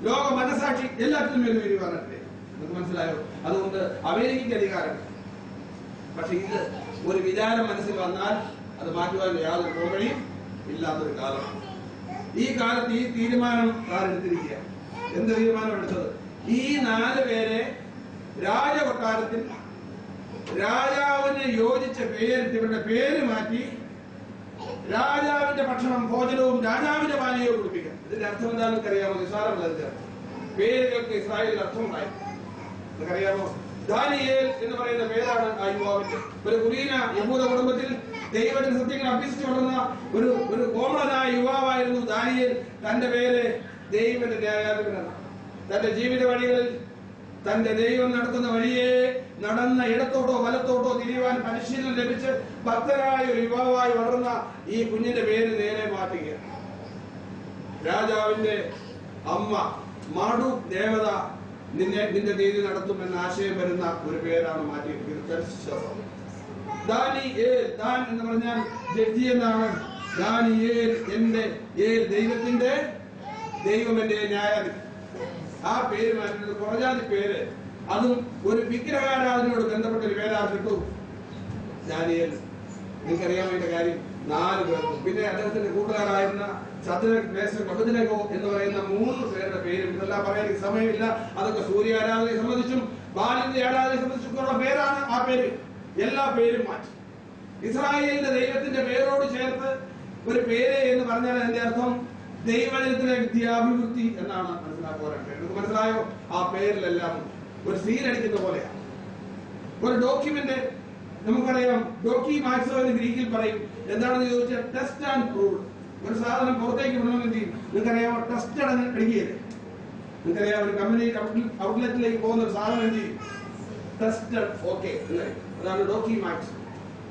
ലോക മനസാക്ഷി എല്ലാത്തിനും ഒരു തീരുമാനത്തില്ലേ? നിങ്ങൾക്ക് മനസ്സിലായോ? അതുകൊണ്ട് അമേരിക്കയ്ക്ക് അധികാരം. പക്ഷെ ഇത് ഒരു വിചാരം മനസ്സിൽ വന്നാൽ അത് മാറ്റുവാൻ യാതൊരു പോകഴിയും ഇല്ലാത്തൊരു കാലമാണ്. ഈ കാലത്ത് ഈ തീരുമാനം ആരെടുത്തിരിക്കുക? എന്ത് തീരുമാനം എടുത്തത്? ഈ 4 പേരെ രാജകൊട്ടാരത്തിൽ രാജാവിന് യോജിച്ച പേരിട്ട് ഇവരുടെ പേര് മാറ്റി രാജാവിന്റെ ഭക്ഷണം, ഭോജനവും രാജാവിന്റെ പാനീയവും കുടിപ്പിക്കാം. ഇതിന്റെ അർത്ഥം എന്താണെന്ന് അറിയാമോ? നിസ്സാരമുള്ളതിന്റെ പേരുകൾക്ക് ഇസ്രായേലിൽ അർത്ഥമുണ്ടായി. നിങ്ങൾക്കറിയാമോ? ദാനിയേൽ എന്ന് പറയുന്ന പേരാണ് ആ യുവാവിന്റെ. ഒരു കുലീന യഹൂദ കുടുംബത്തിൽ ദൈവത്തിന്റെ സത്യങ്ങൾ അഭ്യസിച്ചു വളർന്ന ഒരു കോമളനായ യുവാവായിരുന്നു ദാനിയേൽ. തന്റെ പേര് ദൈവത്തിന്റെ ന്യായാധിപനാണ്. തന്റെ ജീവിത വഴികളിൽ തന്റെ ദൈവം നടത്തുന്ന വഴിയെ നടന്ന ഇടത്തോട്ടോ വലത്തോട്ടോ തിരിയുവാൻ പരിശീലനം ലഭിച്ച് ഭക്തരായ ഒരു യുവാവായി വളർന്ന ഈ കുഞ്ഞിന്റെ പേര് നേരെ മാറ്റുക. രാജാവിന്റെ അമ്മ മാഡു ദേവത നിന്റെ നീതി നടത്തുമെന്ന ആശയം വരുന്ന ഒരു പേരാണ് മാറ്റിയിരിക്കുന്നത്. ദാനിയേൽ, ദാൻ എന്ന് പറഞ്ഞാൽ ജഡ്ജി എന്നാണ്. ദാനിയേൽ എന്റെ ദൈവത്തിന്റെ ദൈവം എന്റെ ന്യായാധിപൻ. ആ പേര് മാറ്റുന്നത് കുറഞ്ഞാതി പേര്, അതും ഒരു വിഗ്രഹാരാധനയോട് ബന്ധപ്പെട്ട ഒരു പേരാക്കിട്ടു ദാനിയേൽ. നിങ്ങൾക്കറിയാൻ വേണ്ട കാര്യം 4 പേർക്കും പിന്നെ അദ്ദേഹത്തിന്റെ കൂട്ടുകാരായിരുന്ന ശദ്രക്, മേശക്, അബേദ്നെഗോ എന്ന് പറയുന്ന 3 പേരുടെ പേരും ഇതെല്ലാം പറയാൻ എനിക്ക് സമയമില്ല. അതൊക്കെ സൂര്യ ആരാധനയെ സംബന്ധിച്ചും ബാലിന്റെ ആരാധനയെ സംബന്ധിച്ചുള്ള പേരാണ്. ആ പേര് എല്ലാ പേരും മാറ്റി. ഇസ്രായേലിന്റെ ദൈവത്തിന്റെ പേരോട് ചേർത്ത് ഒരു പേര് എന്ന് പറഞ്ഞാൽ അതിന്റെ അർത്ഥം ദൈവജനത്തിലെ വിദ്യാഭിവൃദ്ധി എന്നാണ് മനസ്സിലാക്കാറുണ്ട്. നിങ്ങൾക്ക് മനസ്സിലായോ? ആ പേരിലെല്ലാം ഒരു സീലടിക്കുന്ന പോലെയാണ്. ഒരു ഡോക്യുമെന്റ് നമുക്കറിയാം, ഡോക്കി മാക്സോ എന്ന് ഗ്രീക്കിൽ പറയും. എന്താണെന്ന് ചോദിച്ചാൽ ടെസ്റ്റ് ആൻഡ് പ്രൂവ്. ഒരു സാധനം പുറത്തേക്ക് വിടണമെങ്കിൽ നിങ്ങൾക്കറിയാമോ? ടെസ്റ്റ് അടിക്കുകയില്ലേ? നിങ്ങൾക്കറിയാം, ഒരു കമ്പനി ഔട്ട്ലെറ്റിലേക്ക് പോകുന്ന ഒരു സാധനം എന്ത് ചെയ്യും? Tested okay. അതാണ് ഡോക്കി മാക്സോ.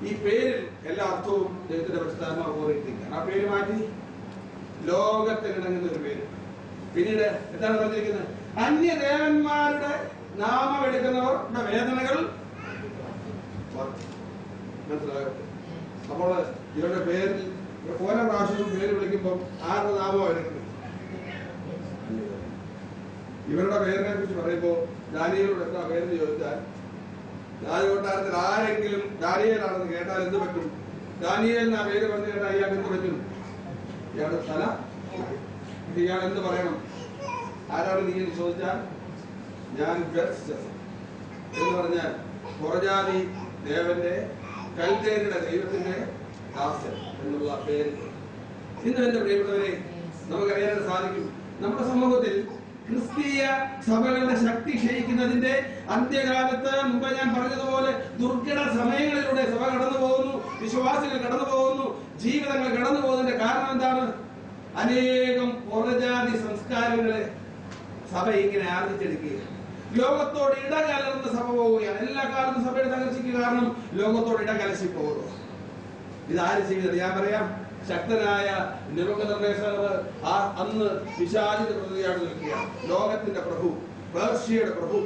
ഈ പേരിൽ എല്ലാ അർത്ഥവും ദൈവത്തിന്റെ പരിശുദ്ധാത്മാവ് ഓർമ്മിപ്പിക്കുകയാണ്. ആ പേര് മാറ്റി ലോകത്തിനിണങ്ങുന്ന ഒരു പേര്. പിന്നീട് എന്താണ് പറഞ്ഞിരിക്കുന്നത്? അന്യദേവന്മാരുടെ നാമം എടുക്കുന്നവരുടെ വേദനകൾ. മനസ്സിലായോ? അപ്പോൾ ഇവരുടെ പേരിൽ ഓരോ പ്രാവശ്യവും പേര് വിളിക്കുമ്പോൾ ആരുടെ നാമം എടുക്കുന്നത്? ഇവരുടെ പേരിനെ കുറിച്ച് പറയുമ്പോൾ ദാനിയേലോട് എന്താ പേരെന്ന് ചോദിച്ചാൽ, രാജകൊട്ടാരത്തിൽ ആരെങ്കിലും ദാനിയേലാണെന്ന് കേട്ടാൽ എന്ത് പറ്റും? ദാനിയേലിന് ആ പേര് പറഞ്ഞു കേട്ടാൽ ഇയാൾക്ക് എന്ത് പറ്റും? ഇയാളുടെ തല ഇയാൾ എന്ത് പറയണം? ആരാണ് നീ എന്ന് ചോദിച്ചാൽ ഞാൻ ബെൽഷസ്സർ എന്ന് പറഞ്ഞാൽ പുറജാതി ദേവന്റെ കൽദേരുടെ ദൈവത്തിന്റെ ദാസൻ എന്നുള്ള പേര്. ഇന്ന് എന്റെ പ്രിയപ്പെട്ടവരെ നമുക്കറിയാൻ സാധിക്കും, നമ്മുടെ സമൂഹത്തിൽ ക്രിസ്തീയ സഭകളുടെ ശക്തി ക്ഷയിക്കുന്നതിന്റെ അന്ത്യകാലത്ത് മുമ്പ് ഞാൻ പറഞ്ഞതുപോലെ ദുർഘട സമയങ്ങളിലൂടെ സഭ കടന്നു പോകുന്നു, വിശ്വാസികൾ കടന്നു പോകുന്നു, ജീവിതങ്ങൾ കടന്നു പോകുന്നതിന്റെ കാരണം എന്താണ്? അനേകം പുറജാതി സംസ്കാരങ്ങളെ സഭ ഇങ്ങനെ ആർജിച്ചെടുക്കുക. ലോകത്തോട് ഇടകലർന്ന് സഭ പോവുകയാണ്. എല്ലാ കാലത്തും സഭയുടെ തകർച്ചയ്ക്ക് കാരണം ലോകത്തോട് ഇടകലശി പോകുക. ഇതാര് ചെയ്തത്? ഞാൻ പറയാം, ശക്തനായ നെബൂഖദ്നേസർ അന്ന് പിശാചിന്റെ പ്രതിയാണ് നിൽക്കുക. ലോകത്തിന്റെ പ്രഭു, പേർഷ്യയുടെ പ്രഭു,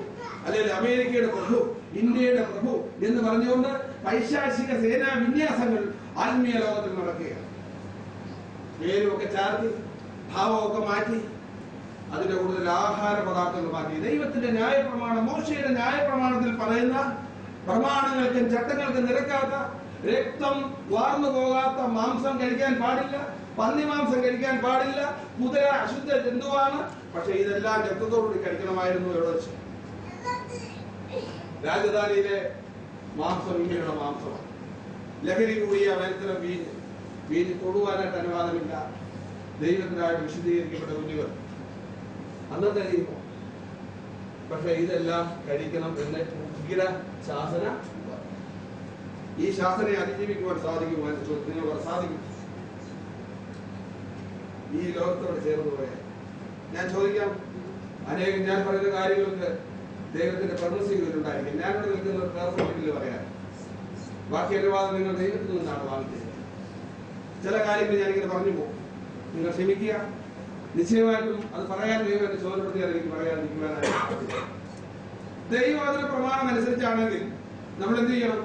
അല്ലെങ്കിൽ അമേരിക്കയുടെ പ്രഭു, ഇന്ത്യയുടെ പ്രഭു എന്ന് പറഞ്ഞുകൊണ്ട് പൈശാചിക സേനാ വിന്യാസങ്ങൾ ആത്മീയ ലോകത്തിൽ നടക്കുകയാണ്. പേരുമൊക്കെ ചാർത്തി, ഭാവമൊക്കെ മാറ്റി, അതിന്റെ കൂടുതൽ ആഹാര പദാർത്ഥങ്ങൾ മാറ്റി. ദൈവത്തിന്റെ ന്യായപ്രമാണം, മോശയുടെ ന്യായപ്രമാണത്തിൽ പറയുന്ന പ്രമാണങ്ങൾക്കും ചട്ടങ്ങൾക്കും നിരക്കാത്ത, രക്തം വാർന്നു പോകാത്ത മാംസം കഴിക്കാൻ പാടില്ല, പന്നിമാംസം കഴിക്കാൻ പാടില്ല, കുതിര അശുദ്ധ ജന്തുവാണ്. പക്ഷെ ഇതെല്ലാം രക്തത്തോടുകൂടി കഴിക്കണമായിരുന്നു. എവിടെ വെച്ച്? രാജധാനിയിലെ മാംസം ഇങ്ങനെയുള്ള മാംസമാണ്. ലഹരി കൂടിയ വനത്തിലെ വീഞ്ഞ് തൊടുവാനായിട്ട് അനുവാദമില്ല. ദൈവത്തിനായിട്ട് വിശദീകരിക്കപ്പെട്ട കുഞ്ഞുങ്ങൾ അന്നത്തെ നിയമം. പക്ഷെ ഇതെല്ലാം കഴിക്കണം എന്ന് ഉഗ്ര ശാസന. ഈ ശാസനയെ അതിജീവിക്കുവാൻ സാധിക്കുവാൻ നിങ്ങൾ സാധിക്കും. ഈ ലോകത്തോട് ചേർന്ന് പോയാൽ ഞാൻ ചോദിക്കാം, അനേകം ഞാൻ പറയുന്ന കാര്യങ്ങൾക്ക് ദൈവത്തിന്റെ പെർമിഷൻ ഉണ്ടായിരിക്കും. ഞാനിവിടെ നിൽക്കുന്ന പേഴ്സണൽ പറയാൻ, ബാക്കി അനുവാദം നിങ്ങൾ ദൈവത്തിൽ നിന്നാണ് വാങ്ങിച്ചത്. ചില കാര്യങ്ങൾ ഞാനിങ്ങനെ പറഞ്ഞു പോകും, നിങ്ങൾ ക്ഷമിക്കുക. നിശ്ചയമായിട്ടും അത് പറയാൻ ദൈവം എന്നെ ചോദ്യപ്പെടുത്തിയാൽ എനിക്ക് പറയാതിരിക്കുവാനായിട്ട്. ദൈവവചന പ്രമാണം അനുസരിച്ചാണെങ്കിൽ നമ്മൾ എന്ത് ചെയ്യണം?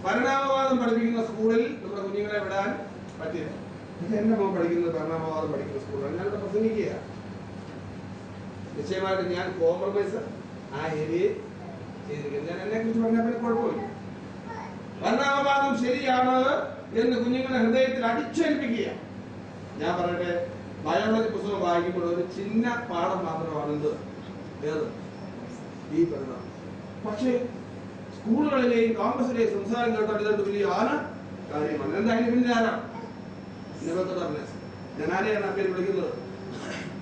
പരിണാമവാദം പഠിപ്പിക്കുന്ന സ്കൂളിൽ നമ്മുടെ കുഞ്ഞുങ്ങളെ വിടാൻ പറ്റില്ല. എന്റെ മോൻ പഠിക്കുന്നത് പരിണാമവാദം പഠിക്കുന്ന സ്കൂളാണ്, ഞാനിവിടെ പ്രസംഗിക്കുക. നിശ്ചയമായിട്ടും ഞാൻ കോംപ്രമൈസ് ആ ഏരിയയിൽ ചെയ്തിരിക്കുന്നത്. ഞാൻ എന്നെ കുറിച്ച് പറഞ്ഞാൽ കുഴപ്പമില്ല. പരിണാമവാദം ശരിയാണ് എന്ന് കുഞ്ഞുങ്ങളെ ഹൃദയത്തിൽ അടിച്ചേൽപ്പിക്കുക. ഞാൻ പറയട്ടെ, ബയോളജി പുസ്തകം വായിക്കുമ്പോൾ ഒരു ചിന്ന പാഠം മാത്രമാണ് എന്ത് ഏത് ഈ പരിണാമം. പക്ഷേ സ്കൂളുകളിലെയും കാമ്പസിലെയും സംസാരം കേട്ടാൽ ഇതുകൊണ്ട് വലിയ ആന കാര്യമാണ്. എന്തായാലും പിന്നെ ആരാണ്? ഞാൻ ആരെയാണ് ആ പേര് വിളിക്കുന്നത്?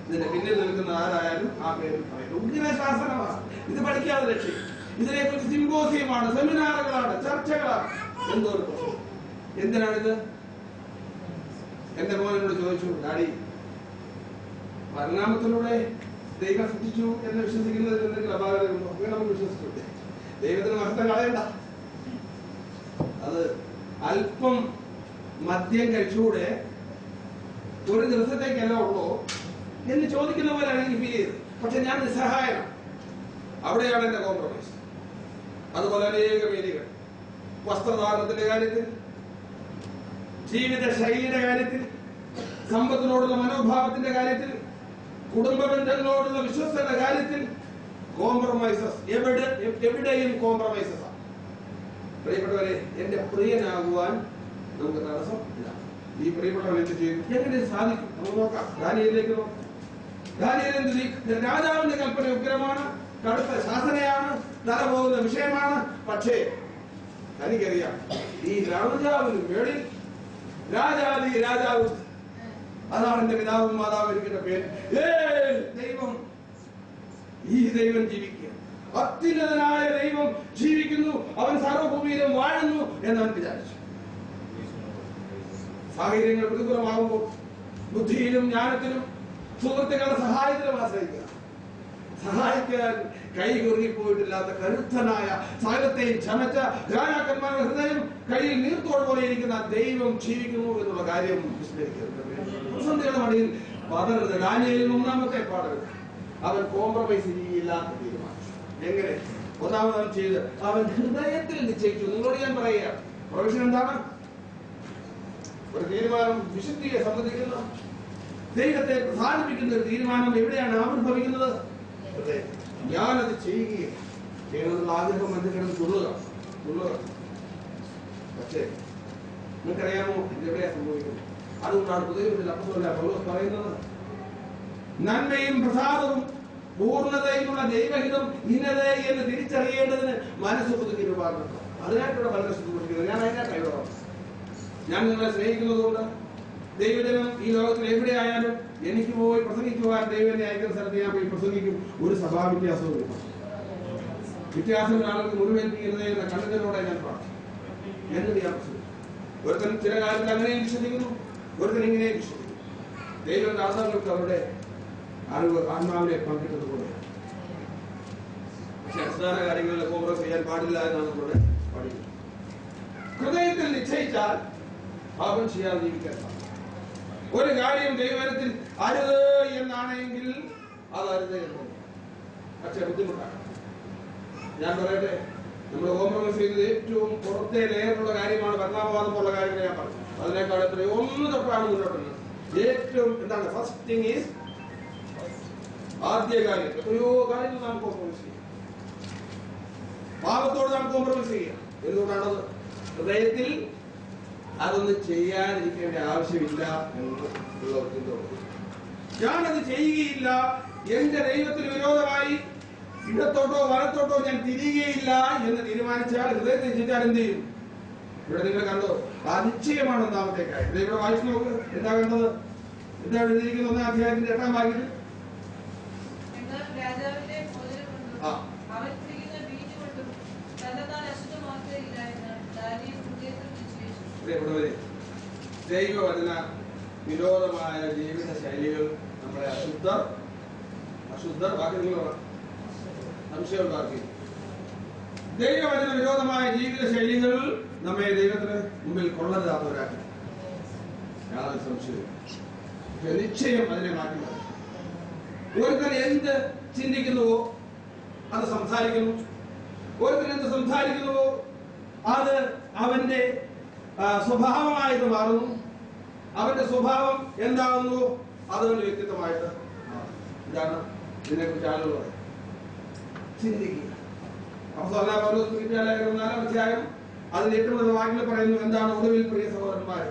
ഇതിന്റെ പിന്നിൽ നിൽക്കുന്ന ആരായാലും ആ പേര് പറയുന്നത് ഉഗ്ര ശാസനമാണ്. ഇത് പഠിക്കാതെ ലക്ഷ്യം. ഇതിനെക്കുറിച്ച് സിംപോസിയമാണ്, സെമിനാറുകളാണ്, ചർച്ചകളാണ്. എന്തോ ഒരു പ്രശ്നം. എന്തിനാണിത്? എന്റെ മോനോട് ചോദിച്ചു, ഡാഡി, പരിണാമത്തിലൂടെ ദൈവം സൃഷ്ടിച്ചു എന്ന് വിശ്വസിക്കുന്നതിൽ എന്തെങ്കിലും അപാകതയുണ്ടോ? അങ്ങനെ നമുക്ക് വിശ്വസിച്ചു. ദൈവത്തിന് മഹത്വം കളയണ്ട. അത് അല്പം മദ്യം കഴിച്ചുകൂടെ ഒരു ദിവസത്തേക്കല്ല ഉള്ളൂ എന്ന് ചോദിക്കുന്ന പോലെയാണ് എനിക്ക് ഫീൽ ചെയ്തത്. പക്ഷെ ഞാൻ നിസ്സഹായനാണ്. അവിടെയാണ് എന്റെ കോംപ്രമൈസ്. അതുപോലെ അനേക വേദികൾ, വസ്ത്രധാരണത്തിന്റെ കാര്യത്തിൽ, ജീവിത ശൈലിയുടെ കാര്യത്തിൽ, സമ്പത്തിനോടുള്ള മനോഭാവത്തിന്റെ കാര്യത്തിൽ, കുടുംബ ബന്ധങ്ങളോടുള്ള വിശ്വസ്തയുടെ കാര്യത്തിൽ കോംപ്രമൈസസ് എവിടെയും കോംപ്രമൈസസ് ആണ്. പ്രിയപ്പെട്ടവരെ, എന്റെ പ്രിയനാകുവാൻ നമുക്ക് തടസ്സം ഇല്ല. ഈ പ്രിയപ്പെട്ടവൻ എന്ത് ചെയ്യും? എങ്ങനെ സാധിക്കും? നമുക്ക് നോക്കാം. ദാനിയേലിലേക്ക് നോക്കാം. ദാനിയേൽ രാജാവിന്റെ കൽപ്പന ഉഗ്രമാണ്, കടുത്ത ശാസനയാണ്, തല പോകുന്ന വിഷയമാണ്. പക്ഷേ തനിക്കറിയാം, ഈ രാജാവിന് മേളിൽ രാജാവ്, അതാണ് എന്റെ പിതാവും മാതാവും ഇരിക്കുന്ന പേര്. ദൈവം, ഈ ദൈവം ജീവിക്കുക, അത്യുന്നതനായ ദൈവം ജീവിക്കുന്നു, അവൻ സർവഭൂമിയിലും വാഴുന്നു എന്നവൻ വിചാരിച്ചു. സാഹചര്യങ്ങൾ പ്രതികൂലമാകുമ്പോൾ ബുദ്ധിയിലും ജ്ഞാനത്തിലും സുഹൃത്തുക്കളുടെ സഹായത്തിലും ആശ്രയിക്കുക. സഹായിക്കാൻ കൈ കുറുകിപ്പോയിട്ടില്ലാത്ത കരുത്തനായ, സകലത്തെയും ചമച്ച രാജാക്കന്മാരുടെ ഹൃദയം കയ്യിൽ നീർത്തോട് പോലെ ഇരിക്കുന്ന ദൈവം ജീവിക്കുന്നു എന്നുള്ള കാര്യം വിസ്മരിക്കരുത്. പ്രതിസന്ധികളുടെ മടിയിൽ പതരുത്. ദാനിയേലിൽ ഒന്നാമത്തെ പാടരുത്. അവൻ കോംപ്രമൈസ് ചെയ്യില്ലാത്ത തീരുമാനിച്ചു. എങ്ങനെ? ഒന്നാമത് അവൻ ചെയ്ത് അവൻ ഹൃദയത്തിൽ നിശ്ചയിച്ചു. നിങ്ങളോട് ഞാൻ പറയുക, പ്രൊഫഷൻ എന്താണ്? ഒരു തീരുമാനം വിശുദ്ധിയെ സംബന്ധിക്കുന്ന, ദൈവത്തെ പ്രസാദിപ്പിക്കുന്ന ഒരു തീരുമാനം എവിടെയാണ് ആവിർഭവിക്കുന്നത്? ഞാനത് ചെയ്യുകയും ചെയ്യണമെന്നുള്ള ആഗ്രഹം മനസ്സിൽ കിടന്ന് തുള്ളുക. പക്ഷേ നിങ്ങൾക്കറിയാമോ ഇതെവിടെയാ സംഭവിക്കുന്നത്? അതുകൊണ്ടാണ് പുതിയ അപ്പോസ്തലനായ പൗലോസ് പറയുന്നത്, നന്മയും പ്രസാദവും പൂർണ്ണതയിലുള്ള ദൈവഹിതം ഇന്നത് എന്ന് തിരിച്ചറിയേണ്ടതിന് മനസ്സ് പുതുക്കി രൂപാന്തരം. അതിനായിട്ടുള്ള മനസ്സ് പുതുക്കുന്നത്. ഞാൻ അതിനായിട്ട് കൈവരണം. ഞാൻ നിങ്ങളെ സ്നേഹിക്കുന്നതുകൊണ്ട് ദൈവജനം ഈ ലോകത്തിൽ എവിടെയായാലും എനിക്ക് പോയി പ്രസംഗിക്കുവാൻ ദൈവനെ അയക്കുന്ന സ്ഥലത്ത് ഞാൻ പോയി പ്രസംഗിക്കും. ഒരു സഭാ വ്യത്യാസവും ഇല്ല. വ്യത്യാസം ആളുകൾക്ക് മുഴുവേൽപ്പിക്കുന്നത് എന്ന കണ്ണുകളോടെ ഞാൻ പ്രാർത്ഥിക്കും. എന്നിട്ട് ഞാൻ പ്രസംഗിക്കും. ഒരുത്തൻ ചില കാലത്ത് അങ്ങനെയും വിശ്വസിക്കുന്നു, ഒരുത്തൻ ഇങ്ങനെയും വിശ്വസിക്കുന്നു. ദൈവം ദാസങ്ങൾക്ക് അവരുടെ അറിവ് ആത്മാവിനെ പങ്കിട്ടതുപോലെ. പക്ഷെ അടിസ്ഥാന കാര്യങ്ങളിൽ കോംപ്രമൈസ് ചെയ്യാൻ പാടില്ല എന്നാണ് നമ്മുടെ പഠിക്കുന്നത്. ഹൃദയത്തിൽ നിശ്ചയിച്ചാൽ പാപം ചെയ്യാതെ ജീവിക്കാൻ സാധിക്കും. ഒരു കാര്യം ദൈവത്തിൽ അരുത് എന്നാണെങ്കിൽ അത് അരുത് എന്ന്. പക്ഷെ ബുദ്ധിമുട്ടാണ്. ഞാൻ പറയട്ടെ, നമ്മൾ കോംപ്രമൈസ് ചെയ്തത് ഏറ്റവും പുറത്തെ ലെയറിലുള്ള കാര്യമാണ് ഭരണാവാദം പോലുള്ള കാര്യങ്ങൾ ഞാൻ പറഞ്ഞു. അതിനേക്കാൾ എത്രയോ ഒന്ന് തൊട്ടാണ് മുന്നോട്ടുള്ളത്. ഏറ്റവും എന്താണ് ഫസ്റ്റ് തിങ് ഈസ്, ആദ്യ കാര്യം. എത്രയോ കാര്യങ്ങൾ നാം കോംപ്രമൈസ് ചെയ്യും. പാപത്തോട് നാം കോംപ്രമൈസ് ചെയ്യാം. എന്തുകൊണ്ടാണത്? ഹൃദയത്തിൽ അതൊന്നും ചെയ്യാതിരിക്കേണ്ട ആവശ്യമില്ല എന്നുള്ള ചിന്ത. ഞാനത് ചെയ്യുകയില്ല, എന്റെ ദൈവത്തിന് വിരോധമായി ഇടത്തോട്ടോ വലത്തോട്ടോ ഞാൻ തിരിയുകയില്ല എന്ന് തീരുമാനിച്ചാൽ, ഹൃദയത്തിൽ ചിന്തിച്ചാൽ എന്ത് ചെയ്യും? ഇവിടെ നിങ്ങൾ കണ്ടോ, ആ നിശ്ചയമാണ് ഒന്നാമത്തെ കാര്യം. ഇവിടെ വായിച്ചു നോക്ക്. എന്താ കണ്ടത്? എന്താ എഴുതിയിരിക്കുന്ന 1-ാം അധ്യായത്തിന്റെ 8-ാം വാക്യത്തിൽ? ദൈവവചന വിരോധമായ ജീവിത ശൈലികൾ നമ്മളെ അശുദ്ധർ ബാക്കി നിങ്ങൾ സംശയം ഉണ്ടാക്കി. ദൈവവചന വിരോധമായ ജീവിത ശൈലികൾ നമ്മെ ദൈവത്തിന് മുമ്പിൽ കൊള്ളരുതാത്തവരാക്കി. യാതൊരു സംശയവും. നിശ്ചയം അതിനെ മാറ്റി. ഒരുത്തൻ എന്ത് ചിന്തിക്കുന്നുവോ അത് സംസാരിക്കുന്നു. ഒരുത്തൻ എന്ത് സംസാരിക്കുന്നുവോ അത് അവന്റെ സ്വഭാവമായിട്ട് മാറുന്നു. അവന്റെ സ്വഭാവം എന്താകുന്നു അതവന്റെ വ്യക്തിത്വമായിട്ട്. ഇതാണ് ഇതിനെക്കുറിച്ച് ആളുകൾ പറയും. ചിന്തിക്കുക. അപ്പോസ്തലനായ പൗലോസ് ഫിലിപ്പിയർക്കാർക്ക് 4-ാം അധ്യായം അതിന്റെ 8 മുതൽ വാക്യങ്ങൾ പറയുന്നു. എന്താണ് ഒടുവിൽ പ്രിയ സഹോദരന്മാരെ?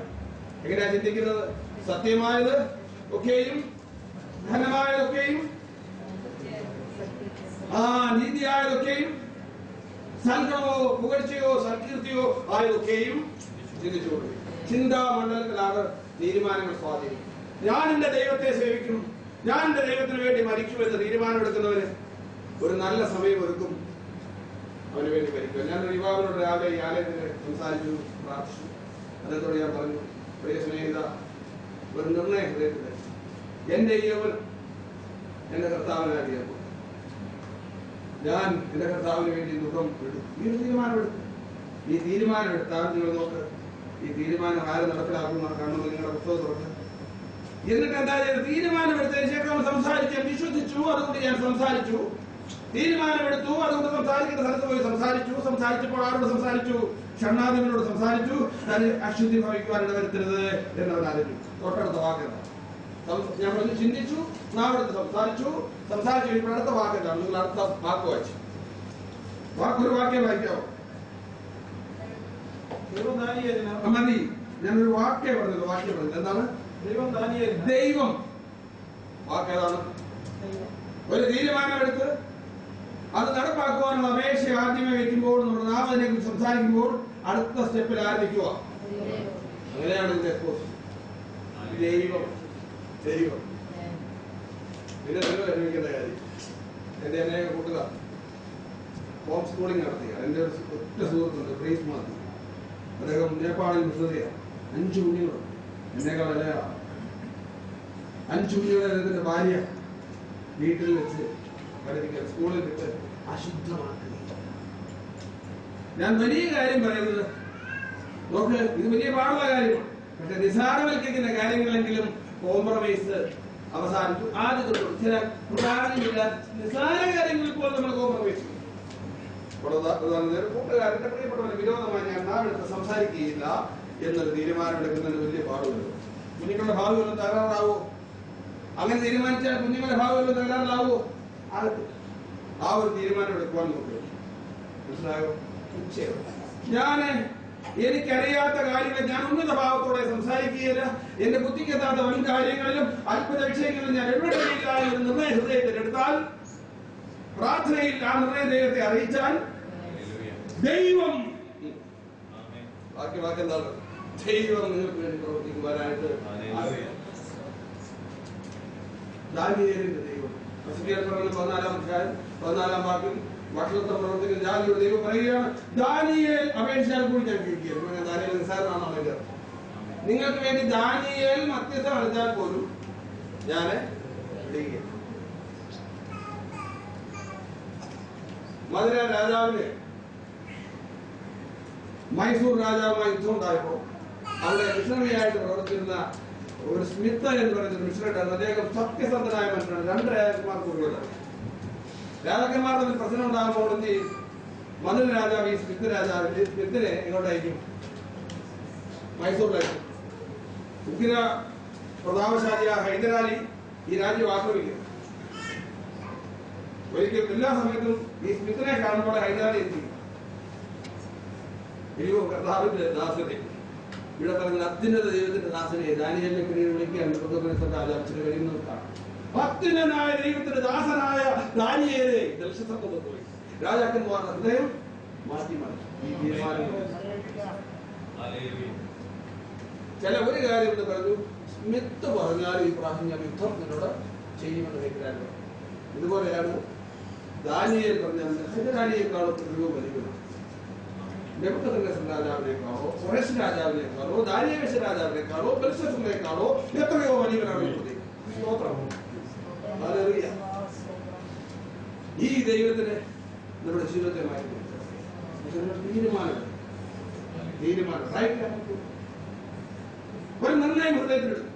എങ്ങനെയാ ചിന്തിക്കുന്നത്? സത്യമായത് ഒക്കെയും ധനമായതൊക്കെയും നീതിയായതൊക്കെയും സൽഗുണമോ പുകഴ്ചയോ സൽകീർത്തിയോ ആയതൊക്കെയും ചിന്തിച്ചുകൊള്ളു. ചിന്താമണ്ഡലത്തിലാണ് തീരുമാനങ്ങൾ സ്വാധീനിക്കും. ഞാൻ എന്റെ ദൈവത്തെ സേവിക്കും, ഞാൻ എന്റെ ദൈവത്തിന് വേണ്ടി മരിക്കുമെന്ന് തീരുമാനമെടുക്കുന്നവന് ഒരു നല്ല സമയം ഒരുക്കും അവന് വേണ്ടി മരിക്കും. ഞാൻ യുവാവിനോട് രാവിലെ ഈ ആലയത്തിന് സംസാരിച്ചു, പ്രാർത്ഥിച്ചു. അദ്ദേഹത്തോട് ഞാൻ പറഞ്ഞു, പ്രിയ സ്നേഹിത, ഒരു നിർണയ ഹൃദയത്തിൽ എന്റെ യൗവൻ എന്റെ കർത്താവിനാക്കിയപ്പോൾ ഞാൻ എന്റെ കർത്താവിന് വേണ്ടി ദുഃഖം എടുത്തു. ഈ ഒരു തീരുമാനമെടുത്തു. ഈ തീരുമാനമെടുത്താൽ നിങ്ങൾ നോക്ക്, ഈ തീരുമാനം ആര് നടപ്പിലാക്കുന്ന കാണുമ്പോൾ നിങ്ങളുടെ പുസ്തകം തുറക്കുക. എന്നിട്ട് എന്താ ചെയ്തത്? തീരുമാനമെടുത്തതിന് ശേഷം സംസാരിക്കാൻ വിശ്വസിച്ചു. അതുകൊണ്ട് ഞാൻ സംസാരിച്ചു. തീരുമാനമെടുത്തു, അതുകൊണ്ട് സംസാരിക്കുന്ന സ്ഥലത്ത് പോയി സംസാരിച്ചു. സംസാരിച്ചപ്പോൾ ആരോട് സംസാരിച്ചു? ഷണ്ണാദിനോട് സംസാരിച്ചു. അശുദ്ധി ഭവിക്കുവാൻ ഇടവരുത്തരുത് എന്നവൻ ആലോചിച്ചു. തൊട്ടടുത്ത വാക്കെന്താ? ഞാൻ പറഞ്ഞു ചിന്തിച്ചു, നാവിടുത്ത് സംസാരിച്ചു. സംസാരിച്ചു കഴിയുമ്പോൾ അടുത്ത വാക്കെന്താണ്? നിങ്ങൾ അടുത്ത വാക്ക് വായിച്ചു. വാക്കൊരു വാക്യം വായിക്കാവോ? മതി. ഞാനൊരു വാക്യം പറഞ്ഞത് എന്താണ്? ദൈവം. വാക്കേതാണ്? ഒരു തീരുമാനമെടുത്ത് അത് നടപ്പാക്കുവാനുള്ള അപേക്ഷ ആദ്യമേ വെക്കുമ്പോൾ, നമ്മുടെ നാം അതിനെ കുറിച്ച് സംസാരിക്കുമ്പോൾ അടുത്ത സ്റ്റെപ്പിൽ ആരംഭിക്കുക. അങ്ങനെയാണ് ഇതിന്റെ ദൈവം. പിന്നെ നിങ്ങൾ അനുഭവിക്കുന്ന കാര്യം, എന്റെ അനേക കൂട്ടുകാർ ഹോം സ്കൂളിംഗ് നടത്തിയ എന്റെ ഒറ്റ സുഹൃത്തുണ്ട്, പ്രീസ് മാത്യു. അദ്ദേഹം നേപ്പാളിൽ മുസ്ലിയാണ്. 5 കുഞ്ഞുങ്ങളുണ്ട്. എന്നേക്കാൾ ഇളയാണ്. 5 കുഞ്ഞുങ്ങളെ അദ്ദേഹത്തിന്റെ ഭാര്യ വീട്ടിൽ വെച്ച് പഠിപ്പിക്കാൻ സ്കൂളിൽ വിട്ട് അശുദ്ധമാക്കുക. ഞാൻ വലിയ കാര്യം പറയുന്നത് നോക്ക്, ഇത് വലിയ പാടുള്ള കാര്യമാണ്. പക്ഷെ നിസാരവൽക്കരിക്കുന്ന കാര്യങ്ങളെങ്കിലും കോംപ്രമൈസ് അവസാനിച്ചു. ആദ്യത്തെ ചില പ്രാധാന്യമില്ല നിസാര കാര്യങ്ങളിൽ പോലും നമ്മൾ കോംപ്രമൈസ് ചെയ്യും. കൂട്ടുകാരന്റെ പ്രിയപ്പെട്ടവരുടെ വിരോധമായി ഞാൻ നാളെടുത്ത് സംസാരിക്കുകയില്ല എന്നൊരു തീരുമാനമെടുക്കുന്നതിന് വലിയ പാടുണ്ട്. കുഞ്ഞുങ്ങളുടെ ഭാവി വല്ലതും തകരാറാവോ? അങ്ങനെ തീരുമാനിച്ചാൽ കുഞ്ഞുങ്ങളുടെ ഭാവി വല്ലതും തകരാറിലാവോ? ആകത്തില്ല. ആ ഒരു തീരുമാനം എടുക്കുവാൻ നോക്കുക. മനസ്സിലായോ? എനിക്കറിയാത്ത കാര്യങ്ങൾ ഞാൻ ഉന്നത ഭാവത്തോടെ സംസാരിക്കുകയില്ല. എന്റെ ബുദ്ധിക്കെത്താത്ത വൻ കാര്യങ്ങളിലും അത്ഭുത വിഷയങ്ങളിലും ഞാൻ ഇടപെടുകയില്ല എന്ന് നിർണയ ഹൃദയത്തിൽ എടുത്താൽ, പ്രാർത്ഥനയിൽ ആ നിർണയ ദൈവത്തെ അറിയിച്ചാൽ, ദൈവം എന്താണ്? ദൈവം നിങ്ങൾക്ക് വേണ്ടി പ്രവർത്തിക്കുവാനായിട്ട് ദാനിയേലിന്റെ ദൈവം 14-ാം അധ്യായം 14-ാം വാക്യം ഭക്ഷണത്തെ പ്രവർത്തിക്കുന്ന ജാതിയുടെ ദൈവം പറയുകയാണ്, ദാനിയേൽ അപേക്ഷയാൽ കൂടി ഞാൻ കേൾക്കുകയാണ്. ദാനിയേൽ നിസ്സാരനാണെന്ന് പറയുന്നത്. നിങ്ങൾക്ക് വേണ്ടി ദാനിയേൽ മധ്യസ്ഥം അടച്ചാൽ പോലും ഞാൻ വിളിക്കുകയാണ്. മധുര രാജാവിന് മൈസൂർ രാജാവുമായി യുദ്ധം ഉണ്ടായപ്പോ അവിടെ മിഷണറിയായിട്ട് പ്രവർത്തിക്കുന്ന ഒരു സ്മിത്ത് എന്ന് പറയുന്ന മിഷണറിയാണ്. അദ്ദേഹം സത്യസന്ധനായ മനുഷ്യനാണ്. 2 രാജാക്കന്മാർക്ക് കൂടുതലാണ്. രാജാക്കന്മാർ തമ്മിൽ പ്രശ്നം ഉണ്ടാകുമ്പോൾ എന്ത് ചെയ്യും? മധുര രാജാവ് ഈ സ്മിത്തിനെ എങ്ങോട്ടയക്കും? മൈസൂരിലേക്ക്. ഉഗ്ര പ്രതാപശാലിയായ ഹൈദരാലി ഈ രാജ്യം ആക്രമിക്കും. ഒരിക്കലും എല്ലാ സമയത്തും ഈ സ്മിത്തിനെ കാണുമ്പോൾ ഹൈദരാലി എത്തിക്കും. കർത്താവിന്റെ ദാസനെ, ഇവിടെ പറഞ്ഞ അത്യുന്നത ദൈവത്തിന്റെ ദാസനെ ദാനിയേലിനെ പിന്നീട് വിളിക്കുകയാണ്. രാജാവിന് കഴിയുന്നത് കാണാം. അത്യുന്നതനായ ദൈവത്തിന്റെ ദാസനായ ദാനിയേലെ ദർശനത്തോട് പോയി രാജാക്കന്മാർ ഹൃദയം മാറ്റി മാറ്റി ഈ തീരുമാനം. ചില ഒരു കാര്യം എന്ന് പറഞ്ഞു, സ്മിത്ത് പറഞ്ഞാൽ ഈ പ്രാവശ്യം ഞാൻ യുദ്ധം നിന്നോട് ചെയ്യുമെന്ന് കേൾക്കാറുണ്ട്. ഇതുപോലെയാണ് ദാനിയേൽ പറഞ്ഞാൽ ഹൈദരാലിയെക്കാളും എത്രയോ വലിയവനാണ്. നെബൂഖദ്നേസർ രാജാവിനേക്കാളോ, ഖുറൈശ് രാജാവിനേക്കാളോ, ദാരിയവേശ രാജാവിനേക്കാളോ, ബെൽശസ്സറിനേക്കാളോ എത്രയോ വലിയവനാണ് ഈ സ്തോത്രം. ഹല്ലേലൂയ. ഈ ദൈവത്തിന് നമ്മുടെ ജീവിതത്തെ മാറ്റി തീരുമാനം ഒരു നിർണയം ഹൃദയത്തിലെടുക്കും.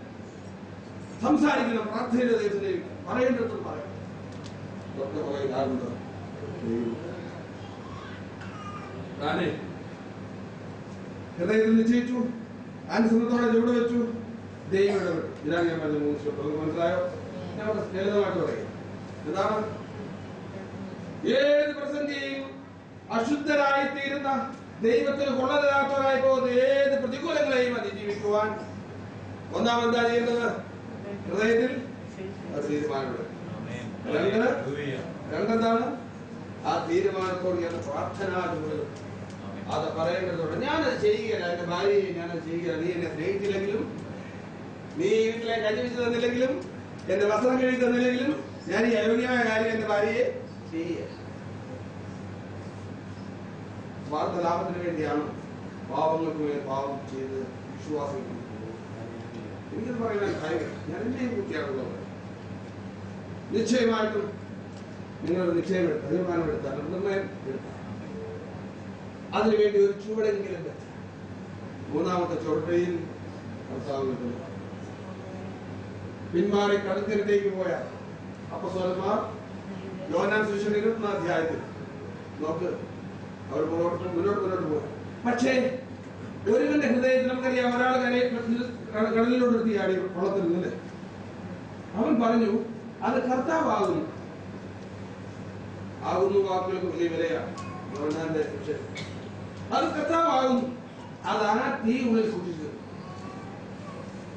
സംസാരിക്കണം, പ്രാർത്ഥനയുടെ ദൈവത്തിനെ പറയേണ്ടതും പറയാം. ഹൃദയത്തിൽ നിശ്ചയിച്ചു, അനുസരണത്തോടെ ചുവട് വെച്ചു, ദൈവം ഇടപെട്ടു. ഇതാണ് ഞാൻ പറഞ്ഞ 3 ശ്ലോകം. മനസ്സിലായോ? ഞാൻ ലളിതമായിട്ട് പറയും. എന്താണ്? ഏത് പ്രതിസന്ധിയെയും അശുദ്ധരായി തീരുന്ന, ദൈവത്തിന് കൊള്ളരുതാത്തവരായി പോകുന്ന ഏത് പ്രതികൂലങ്ങളെയും അതിജീവിക്കുവാൻ ഒന്നാമെന്താ ചെയ്യേണ്ടത്? ഹൃദയത്തിൽ തീരുമാനമെടുക്കും. രണ്ടെന്താണ്? ആ തീരുമാനത്തോട് ഞാൻ പ്രാർത്ഥനാ ചുവട് അത് പറയേണ്ടതുണ്ട്. ഞാനത് ചെയ്യുകയില്ല. എന്റെ ഭാര്യയെ ഞാനത് ചെയ്യുകയില്ല. നീ എന്നെ സ്നേഹിച്ചില്ലെങ്കിലും, നീ വീട്ടിലെ കഞ്ഞി വെച്ച് തന്നില്ലെങ്കിലും, എന്റെ വസ്ത്രം കഴുകി തന്നില്ലെങ്കിലും, ഞാൻ ഈ അയോഗ്യമായ കാര്യം എന്റെ ഭാര്യയെ ചെയ്യുക. സ്വാർത്ഥ ലാഭത്തിന് വേണ്ടിയാണ് പാവങ്ങൾക്ക് മേൽ പാവം ചെയ്ത് വിശ്വാസികൾ. എനിക്കത് പറയാൻ ഭയങ്കര, ഞാൻ എന്റെയും കുട്ടിയാണുള്ളത്. നിശ്ചയമായിട്ടും നിങ്ങളൊരു നിശ്ചയമെടുത്ത തീരുമാനമെടുത്താൽ, നിർണ്ണയം എടുത്താൽ, അതിനുവേണ്ടി ഒരു ചുവടെങ്കിലും വെച്ചാൽ, 3ാമത്തെ ചുവട്ടയിൽ കർത്താവ് പിന്മാറി കടൽത്തീരത്തേക്ക് പോയ അപ്പോസ്തലന്മാർ യോഹന്നാൻ സുവിശേഷം 21-ാം അധ്യായത്തിൽ നോക്ക്, അവർ മുന്നോട്ട് പോയ. പക്ഷേ ഒരുവന്റെ ഹൃദയത്തിൽ നമുക്കറിയാം, ഒരാൾ കടലിലോട്ട് എത്തിയാടി വള്ളത്തിൽ നിന്നില്ലേ, അവൻ പറഞ്ഞു അത് കർത്താവാകുന്നു. ആകുന്നു വാക്കുകൾക്ക് വലിയ വിലയാണ്. യോഹന്നാന്റെ സുവിശേഷം അത് കർത്താവാകുന്നു. അതാണ് തീ ഉള്ളിൽ സൂക്ഷിച്ചത്.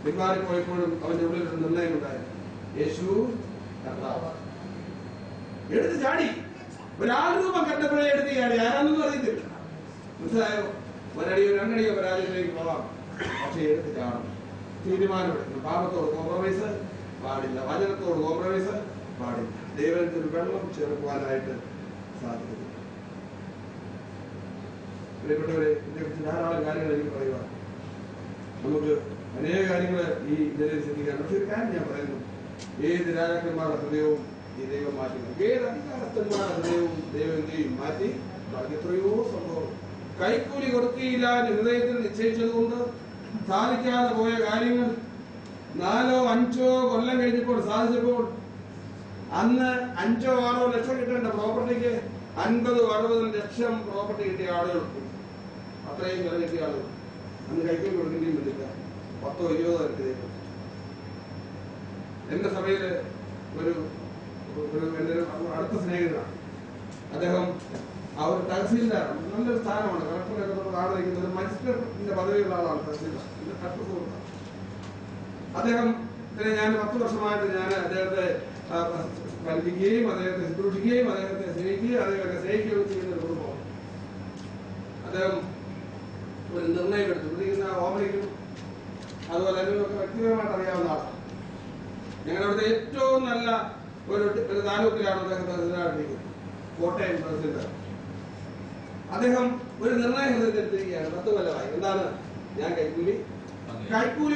പിന്മാറിപ്പോയപ്പോഴും അവന്റെ ഉള്ളിൽ ഒരു നിർണയം ഉണ്ടായി, യേശു കർത്താവ്. എടുത്ത് ചാടി. ഒരാൾരൂപം കണ്ടപ്പോഴേ എടുത്ത് ചാടി. ആരാണെന്ന് അറിയത്തില്ല. മനസ്സിലായോ? ഒരടിയോ 2 അടിയോ പരാജയത്തിലേക്ക് പോവാം, പക്ഷെ എടുത്ത് ചാടണം. തീരുമാനമെടുക്കണം. പാപത്തോട് കോംപ്രമൈസ് പാടില്ല, വചനത്തോട് കോംപ്രമൈസ് പാടില്ല. ദൈവത്തിൽ വെള്ളം ചേർക്കുവാനായിട്ട് സാധിക്കുന്നു. പ്രിയപ്പെട്ടവരെ, ഇതിനെക്കുറിച്ച് ധാരാളം കാര്യങ്ങൾ എനിക്ക് പറയുവാൻ, നമുക്ക് അനേക കാര്യങ്ങൾ ഈ നിലയിൽ ചിന്തിക്കാൻ. പക്ഷെ ഒരു കാര്യം ഞാൻ പറയുന്നു, ഏത് രാജാക്കന്മാരുടെ ഹൃദയവും ഈ ദൈവം മാറ്റി, ഏത് അധികാരസ്ഥന്മാരുടെ ഹൃദയവും ദൈവം എന്ത് ചെയ്യും? മാറ്റി. എത്രയോ സംഭവം കൈക്കൂലി കൊടുക്കുകയില്ല എന്ന് ഹൃദയത്തിൽ നിശ്ചയിച്ചതുകൊണ്ട് സാധിക്കാതെ പോയ കാര്യങ്ങൾ 4 or 5 കൊല്ലം കഴിഞ്ഞപ്പോൾ സാധിച്ചപ്പോൾ, അന്ന് 5 or 6 ലക്ഷം കിട്ടേണ്ട പ്രോപ്പർട്ടിക്ക് 50 or 60 ലക്ഷം പ്രോപ്പർട്ടി കിട്ടിയ ആളുകൾക്ക്, അത്രയും വില കിട്ടിയ ആളുകൾ അന്ന് കൈക്കൂലി കൊടുക്കേണ്ടിയും പറ്റില്ല. 10 or 20 കിട്ടിയത്. എന്റെ സഭയില് ഒരു അടുത്ത സ്നേഹിതനാണ് അദ്ദേഹം. ആ ഒരു തഹസീൽദാരാണ്, നല്ലൊരു സ്ഥാനമാണ്. കളക്ടറൊക്കെ നമ്മൾ ആഗ്രഹിക്കുന്ന ഒരു മജിസ്ട്രേറ്റിന്റെ പദവിയുള്ള ആളാണ് തഹസീൽദാർ. അദ്ദേഹം ഞാൻ 10 വർഷമായിട്ട് ഞാൻ അദ്ദേഹത്തെ പഠിപ്പിക്കുകയും അദ്ദേഹത്തെ ശുശ്രൂഷിക്കുകയും അദ്ദേഹത്തെ സ്നേഹിക്കുകയും അദ്ദേഹത്തെ സ്നേഹിക്കുകയും ചെയ്യുന്ന ഒരു കുടുംബമാണ്. അദ്ദേഹം ഒരു നിർണയം എടുത്തു പ്രതിക്കുന്ന ഓമനിക്കും അതുപോലെ അതിനൊക്കെ വ്യക്തിപരമായിട്ട് അറിയാവുന്ന ആളാണ്. ഞങ്ങളുടെ അവിടുത്തെ ഏറ്റവും നല്ല ഒരു താലൂക്കിലാണ് അദ്ദേഹം തഹസീൽദാരായിട്ടിരിക്കുന്നത്, കോട്ടയം തഹസീൽദാർ. അദ്ദേഹം ഒരു നിർണയം എടുത്തിരിക്കുകയാണ് 10 കൊല്ലമായി. എന്താണ്? ഞാൻ കൈക്കൂലി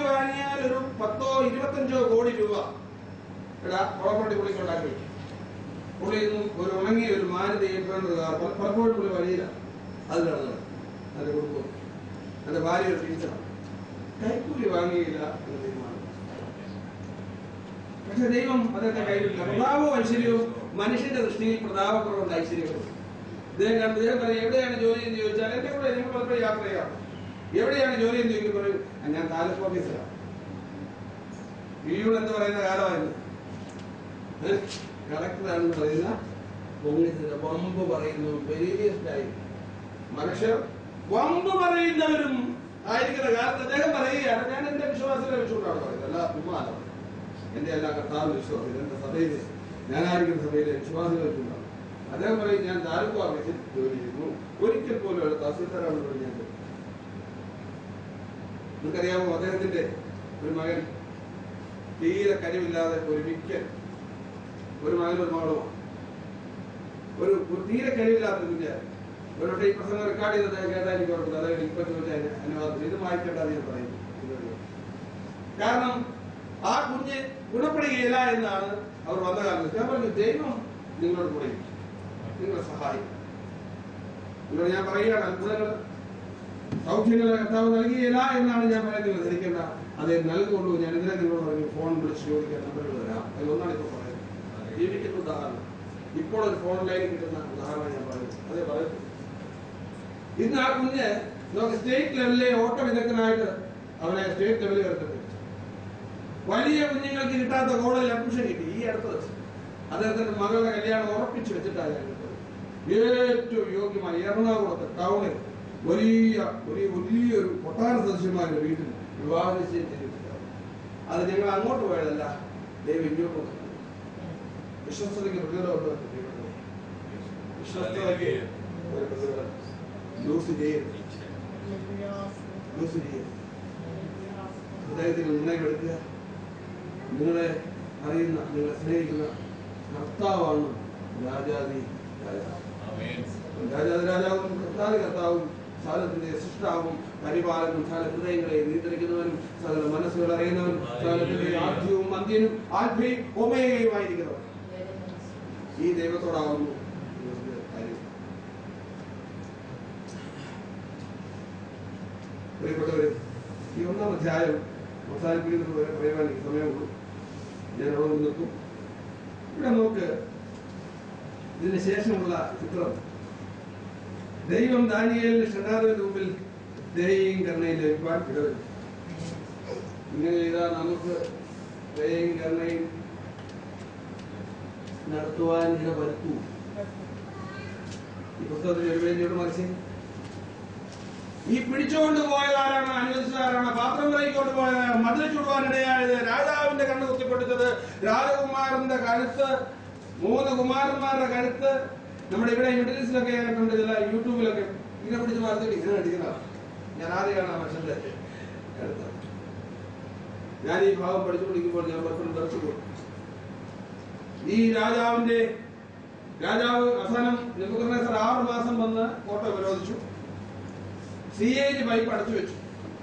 വാങ്ങിയാൽ ഒരു 10-25 കോടി രൂപ പ്രോപ്പർട്ടി പുള്ളിക്ക് ഉണ്ടാക്കി വയ്ക്കും. പുള്ളി ഒരു ഉണങ്ങിയ ഒരു മാരുതി 800 കാർ പലപ്പോഴും പുള്ളി വഴിയില്ല. അത് കിടന്നത് അതിന്റെ കുടുംബം, എന്റെ ഭാര്യ ഒരു ടീച്ചറാണ്. കൈക്കൂലി വാങ്ങിയില്ല എന്ന് തീരുമാനം. പക്ഷെ ദൈവം അദ്ദേഹത്തെ കൈവില്ല. പ്രതാപവും ഐശ്വര്യവും മനുഷ്യന്റെ ദൃഷ്ടിയിൽ പ്രതാപക്കുറവുണ്ട്, ഐശ്വര്യവും. ഇദ്ദേഹം പറയും എവിടെയാണ് ജോലി എന്ന് ചോദിച്ചാൽ എന്റെ കൂടെ നിങ്ങൾ പലപ്പോഴും യാത്ര ചെയ്യാം. എവിടെയാണ് ജോലി എന്ന് ചോദിക്കുമ്പോൾ ഞാൻ താലൂക്ക് ഓഫീസറാണ്. വീട് എന്ന് പറയുന്ന കാലമായിരുന്നു. കളക്ടറാണെന്ന് പറയുന്ന കോൺഗ്രസിന്റെ വമ്പ് പറയുന്നു വലിയ സ്റ്റൈൽ മനുഷ്യർ വമ്പ് പറയുന്നവരും ആയിരിക്കുന്ന കാലത്ത് അദ്ദേഹം പറയുകയാണ്, ഞാൻ എന്റെ വിശ്വാസത്തെ വെച്ചുകൊണ്ടാണ് പറയുന്നത്, അല്ല ഉമ്മാലാണ് എന്റെ എല്ലാ കർത്താവിന്റെ വിശ്വാസം, എന്റെ സഭയിൽ ഞാനായിരിക്കുന്ന സഭയിലെ വിശ്വാസം വെച്ചുകൊണ്ടാണ്. അദ്ദേഹം പറയും ഞാൻ താലൂക്ക് ഓഫീസിൽ ജോലി ചെയ്യുന്നു, ഒരിക്കൽ പോലും ഒരു തഹസീൽദാരാണെന്ന് പറഞ്ഞാൽ. നിങ്ങൾക്കറിയാമോ അദ്ദേഹത്തിന്റെ ഒരു മകൻ തീരെ കഴിവില്ലാതെ ഒരു വിക്കൻ, ഒരു മകനും ഒരു മകളുമാണ്. ഒരു തീരെ കഴിവില്ലാത്ത കുഞ്ഞാണ്. ഒരു ഈ പ്രസംഗം റെക്കോർഡ് ചെയ്തത് കേട്ടാൽ എനിക്ക് ഓർക്കുന്നത്, അതായത് ഇപ്പൊ ചോദിച്ചാൽ അനുവാദം ഇത് വായിക്കേണ്ടത് ഞാൻ പറയുന്നു. കാരണം ആ കുഞ്ഞ് ഗുണപ്പെടുകയില്ല എന്നാണ് അവർ വന്ന കാലത്ത്. ഞാൻ പറഞ്ഞു ദൈവം നിങ്ങളോട് കൂടെ നിങ്ങളെ സഹായിക്കും. നിങ്ങൾ ഞാൻ പറയുകയാണ് അത്ഭുതങ്ങൾ സൗഖ്യങ്ങൾ കർത്താവ് നൽകിയില്ല എന്നാണ് ഞാൻ പറയുന്നത്. ധരിക്കേണ്ട, അത് നൽകുള്ളൂ. ഞാൻ ഇതിനെ നിങ്ങളോട് പറഞ്ഞു ഫോൺ വിളിച്ച് ചോദിക്കാൻ നമ്പറുകൾ തരാം. അതിലൊന്നാണ് ഇപ്പോൾ പറയുന്നത്. ജീവിക്കുന്ന ഉദാഹരണം, ഇപ്പോൾ ഒരു ഫോൺ ലൈനിൽ കിട്ടുന്ന ഉദാഹരണം ഞാൻ പറയുന്നത്. അതേ പറയുന്നു. ഇന്ന് ആ കുഞ്ഞ് നമുക്ക് സ്റ്റേറ്റ് ലെവലിലെ ഓട്ട വിദഗ്ധനായിട്ട് അവനെ സ്റ്റേറ്റ് ലെവലിൽ എടുത്തിട്ട് വലിയ കുഞ്ഞുങ്ങൾക്ക് കിട്ടാത്ത കോളേജിൽ അഡ്മിഷൻ കിട്ടി. ഈ അടുത്തത് അദ്ദേഹത്തിന്റെ മകളുടെ കല്യാണം ഉറപ്പിച്ചു വെച്ചിട്ടാണ് ഏറ്റവും യോഗ്യമായി എറണാകുളത്ത് ടൗണിൽ വലിയൊരു കൊട്ടാര സദസ്യന്മാരുടെ വീട്ടിൽ വിവാഹ നിശ്ചയം ചെയ്തിട്ടുണ്ട്. അത് ഞങ്ങൾ അങ്ങോട്ട് പോയതല്ല, ദൈവം ഇങ്ങോട്ട് വന്നു. വിശ്വസ്തതയ്ക്ക് പ്രതിരോധം, വിശ്വസ്തതയ്ക്ക് ഒരു പ്രതിരോധം. ലൂസ് ചെയ്യരുത്. ഹൃദയത്തിൽ നിർണയം എടുക്കുക. നിങ്ങളെ അറിയുന്ന, നിങ്ങളെ സ്നേഹിക്കുന്ന കർത്താവാണ് രാജാതി രാജാവ്. രാജാതി രാജാവും കർത്താതി കർത്താവും സകലത്തിന്റെ സൃഷ്ടാവും പരിപാലനും സകല ഹൃദയങ്ങളെ നിയന്ത്രിക്കുന്നവനും സകല മനസ്സുകൾ അറിയുന്നവനും സകലത്തിന്റെ ആദ്യവും അന്ത്യനും ആൽഫയും ഒമേഗയുമായിരിക്കുന്നവൻ ഈ ദൈവത്തോടാവുന്നു. പ്രിയപ്പെട്ടവരെ, ഈ 1-ാം അധ്യായം അവസാനിപ്പിക്കുന്നത് വരെ പറയാൻ എനിക്ക് സമയമുള്ളൂ. ഞാൻ അവിടെ നിർത്തും. ഇവിടെ നോക്ക്, ഇതിന് ശേഷമുള്ള ചിത്രം. ദൈവം ദാനിയേലിന്റെ ഷണ്ഡാരത്തിന് മുമ്പിൽ ദയയും കരുണയും ലഭിക്കാൻ ഇടവരും. ഇങ്ങനെ ചെയ്താൽ നമുക്ക് ദയയും കരുണയും നടത്തുവാൻ ഇടവരുത്തൂ. ഈ പുസ്തകത്തിൽ ഒരു പേജിയോട് മറിച്ച് ഈ പിടിച്ചുകൊണ്ട് പോയതാരാണ്, അനുവദിച്ചതാരാണ്, പാത്രം വിലയിക്കൊണ്ട് പോയത്, മതിൽ ചുടുവാനിടയായത്, രാജാവിന്റെ കണ്ണ് കുത്തിപ്പൊട്ടിച്ചത്, രാജകുമാരന്റെ കഴുത്ത്, 3 കുമാരന്മാരുടെ കഴുത്ത്. നമ്മുടെ ഇവിടെ മിഡിൽ ഈസ്റ്റിലൊക്കെ ആയിട്ടുണ്ട്, ചില യൂട്യൂബിലൊക്കെ ഇങ്ങനെ പിടിച്ച് മാർത്തിട്ട് ഇങ്ങനെ അടിക്കുന്നതാണ്. ഞാൻ ആദ്യമാണ് ആ മനുഷ്യന്റെ കഴുത്ത്. ഞാൻ ഈ ഭാഗം പഠിച്ചുകൊണ്ടിരിക്കുമ്പോൾ ഞാൻ പലപ്പോഴും തെറിച്ചു പോയി. ഈ രാജാവ് അവസാനം നെബൂഖദ്നേസർ 6 മാസം വന്ന് കോട്ട വിരോധിച്ചു. CAG പൈപ്പ് അടച്ചു വെച്ചു.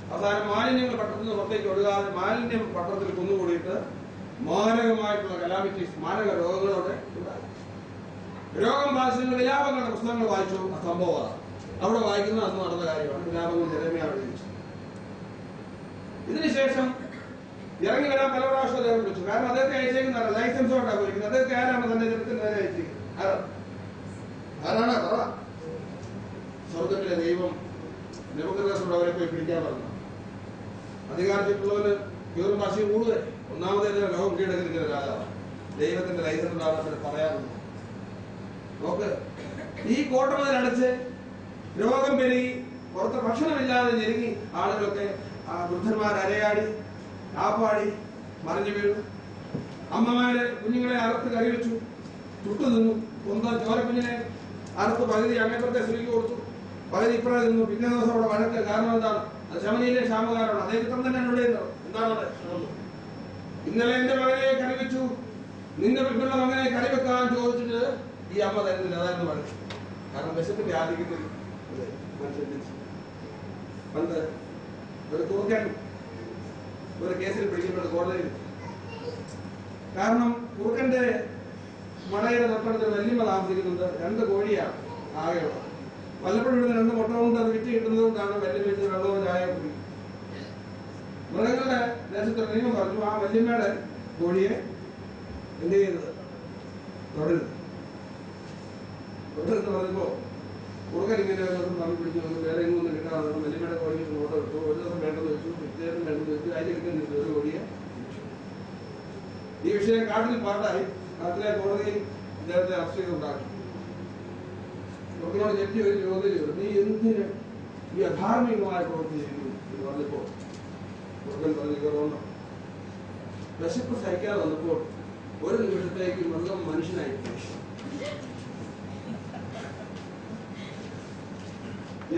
അവസാനം മാലിന്യങ്ങൾ പട്ടണത്തിൽ നിന്ന് പുറത്തേക്ക് ഒഴുകാതെ മാലിന്യം പട്ടണത്തിൽ കുന്നുകൂടിയിട്ട് മാരകമായിട്ടുള്ള കലാമിറ്റീസ്, മാരക രോഗങ്ങളോടെ ഉണ്ടായി. രോഗം ബാധിച്ച വിലാപങ്ങളുടെ പുസ്തകങ്ങൾ വായിച്ചു. സംഭവം അവിടെ വായിക്കുന്നത് അന്ന് നടന്ന കാര്യമാണ്. വിലാപങ്ങൾ ജെറമ്യാവ് എഴുതിച്ചു. ഇതിനുശേഷം ഇറങ്ങി വരാൻ പല പ്രാവശ്യം അദ്ദേഹം വിളിച്ചു. കാരണം അദ്ദേഹത്തെ അയച്ചേക്കുന്നതാണ്, ലൈസൻസോട്ടാണ് പോയിരിക്കുന്നത്. അദ്ദേഹത്തെ ആരാണ് തന്റെ ജനത്തിന് നേരെ അയച്ചിരിക്കുന്നത്? ആരാണ്? സ്വർഗത്തിലെ ദൈവം നെബൂഖദ്നേസറോട് അവരെ പോയി പിടിക്കാൻ പറഞ്ഞു. അധികാരത്തിലുള്ളവന് കീറും ഭാഷയും കൂടുതൽ. ഒന്നാമതേ ലോകം കീഴടങ്ങിയിരിക്കുന്ന രാജാവാണ്. ദൈവത്തിന്റെ ലൈസൻസ് ആണ് അവരെ പറയാറുണ്ട്. നോക്ക്, ഈ കോട്ടമതിൽ അടച്ച് രോഗം പെരുകി പുറത്ത് ഭക്ഷണമില്ലാതെ ഞെരുങ്ങി ആളുകളൊക്കെ ആ വൃദ്ധന്മാർ അരയാടി ആപ്പാടി മറിഞ്ഞു വീണു. അമ്മമാര് കുഞ്ഞുങ്ങളെ അറുത്ത് കറി വെച്ചു, ചുട്ടു നിന്നു. സ്വന്തം ചോരക്കുഞ്ഞിനെ അറുത്ത് പകുതി അങ്ങേപ്പുറത്തെ സ്ത്രീക്ക് കൊടുത്തു, പകുതി ഇപ്പുറം നിന്നു. പിറ്റേ ദിവസം അവിടെ വഴക്ക്. കാരണം എന്താണ്? അത് ശമനിയിലെ ക്ഷാമകാരാണ്. അതേ ചിത്രം തന്നെ ഇവിടെ എന്താണ് ഇന്നലെ എന്റെ മകനെ കറി വെച്ചു, നിന്റെ വീട്ടിലുള്ള മകനെ കറി വെക്കാൻ ചോദിച്ചിട്ട് ഈ അമ്മ തരുന്നില്ല. അതായിരുന്നു വഴക്ക്. കാരണം വിശപ്പിന്റെ ആധിക്യത്തിൽ പണ്ട് ഒരു കുറുക്കൻ ഒരു കേസിൽ പിടിക്കപ്പെട്ട കോടതിയിൽ. കാരണം കുറുക്കന്റെ മടയുടെ തൊട്ടടുത്ത് വല്യമ്മ താമസിക്കുന്നുണ്ട്. 2 കോഴിയാണ് ആകെയുള്ളത്. വല്ലപ്പോഴും ഇവിടുന്ന് 2 മുട്ട കൊണ്ട് അത് വിറ്റ് കിട്ടുന്നത് കൊണ്ടാണ് വല്യമ്മ വെള്ളവും ചായ കുടി. മൃഗങ്ങളുടെ ദേശത്ത് നിയമം പറഞ്ഞു, ആ വല്യമ്മയുടെ കോഴിയെ എന്ത് ചെയ്തത് തൊടരുത്. തൊടരുന്ന് പറയുമ്പോ കുറുക്കൻ ഇങ്ങനെ ഒരു ദിവസം തമ്മിൽ പിടിച്ചു വന്നു. വേറെ എങ്ങൊന്നും കിട്ടാതെ വല്യമ്മയുടെ കോഴിക്ക് നോട്ട് എടുത്തു. ഒരു ദിവസം വേണ്ടെന്ന് വെച്ചു, പിറ്റേന്നും വേണ്ടെന്ന് വെച്ചു. അതിൽ കിട്ടുന്നില്ല ഒരു കോഴിയെ. ഈ വിഷയം കാട്ടിൽ പാട്ടായി. നാട്ടിലെ കോടതിയിൽ ഇദ്ദേഹത്തെ അറസ്റ്റ് ചെയ്തുണ്ടാക്കി. കുറുക്കനോട് ജഡ്ജി ഒരു ചോദ്യം ചെയ്തു, നീ എന്തിന് ഈ അധാർമികമായ പ്രവൃത്തി ചെയ്തു എന്ന് പറഞ്ഞപ്പോൾ കുറുക്കൻ പറഞ്ഞു, വിശപ്പ് സഹിക്കാതെ വന്നപ്പോൾ ഒരു നിമിഷത്തേക്ക് മൃഗം മനുഷ്യനായി.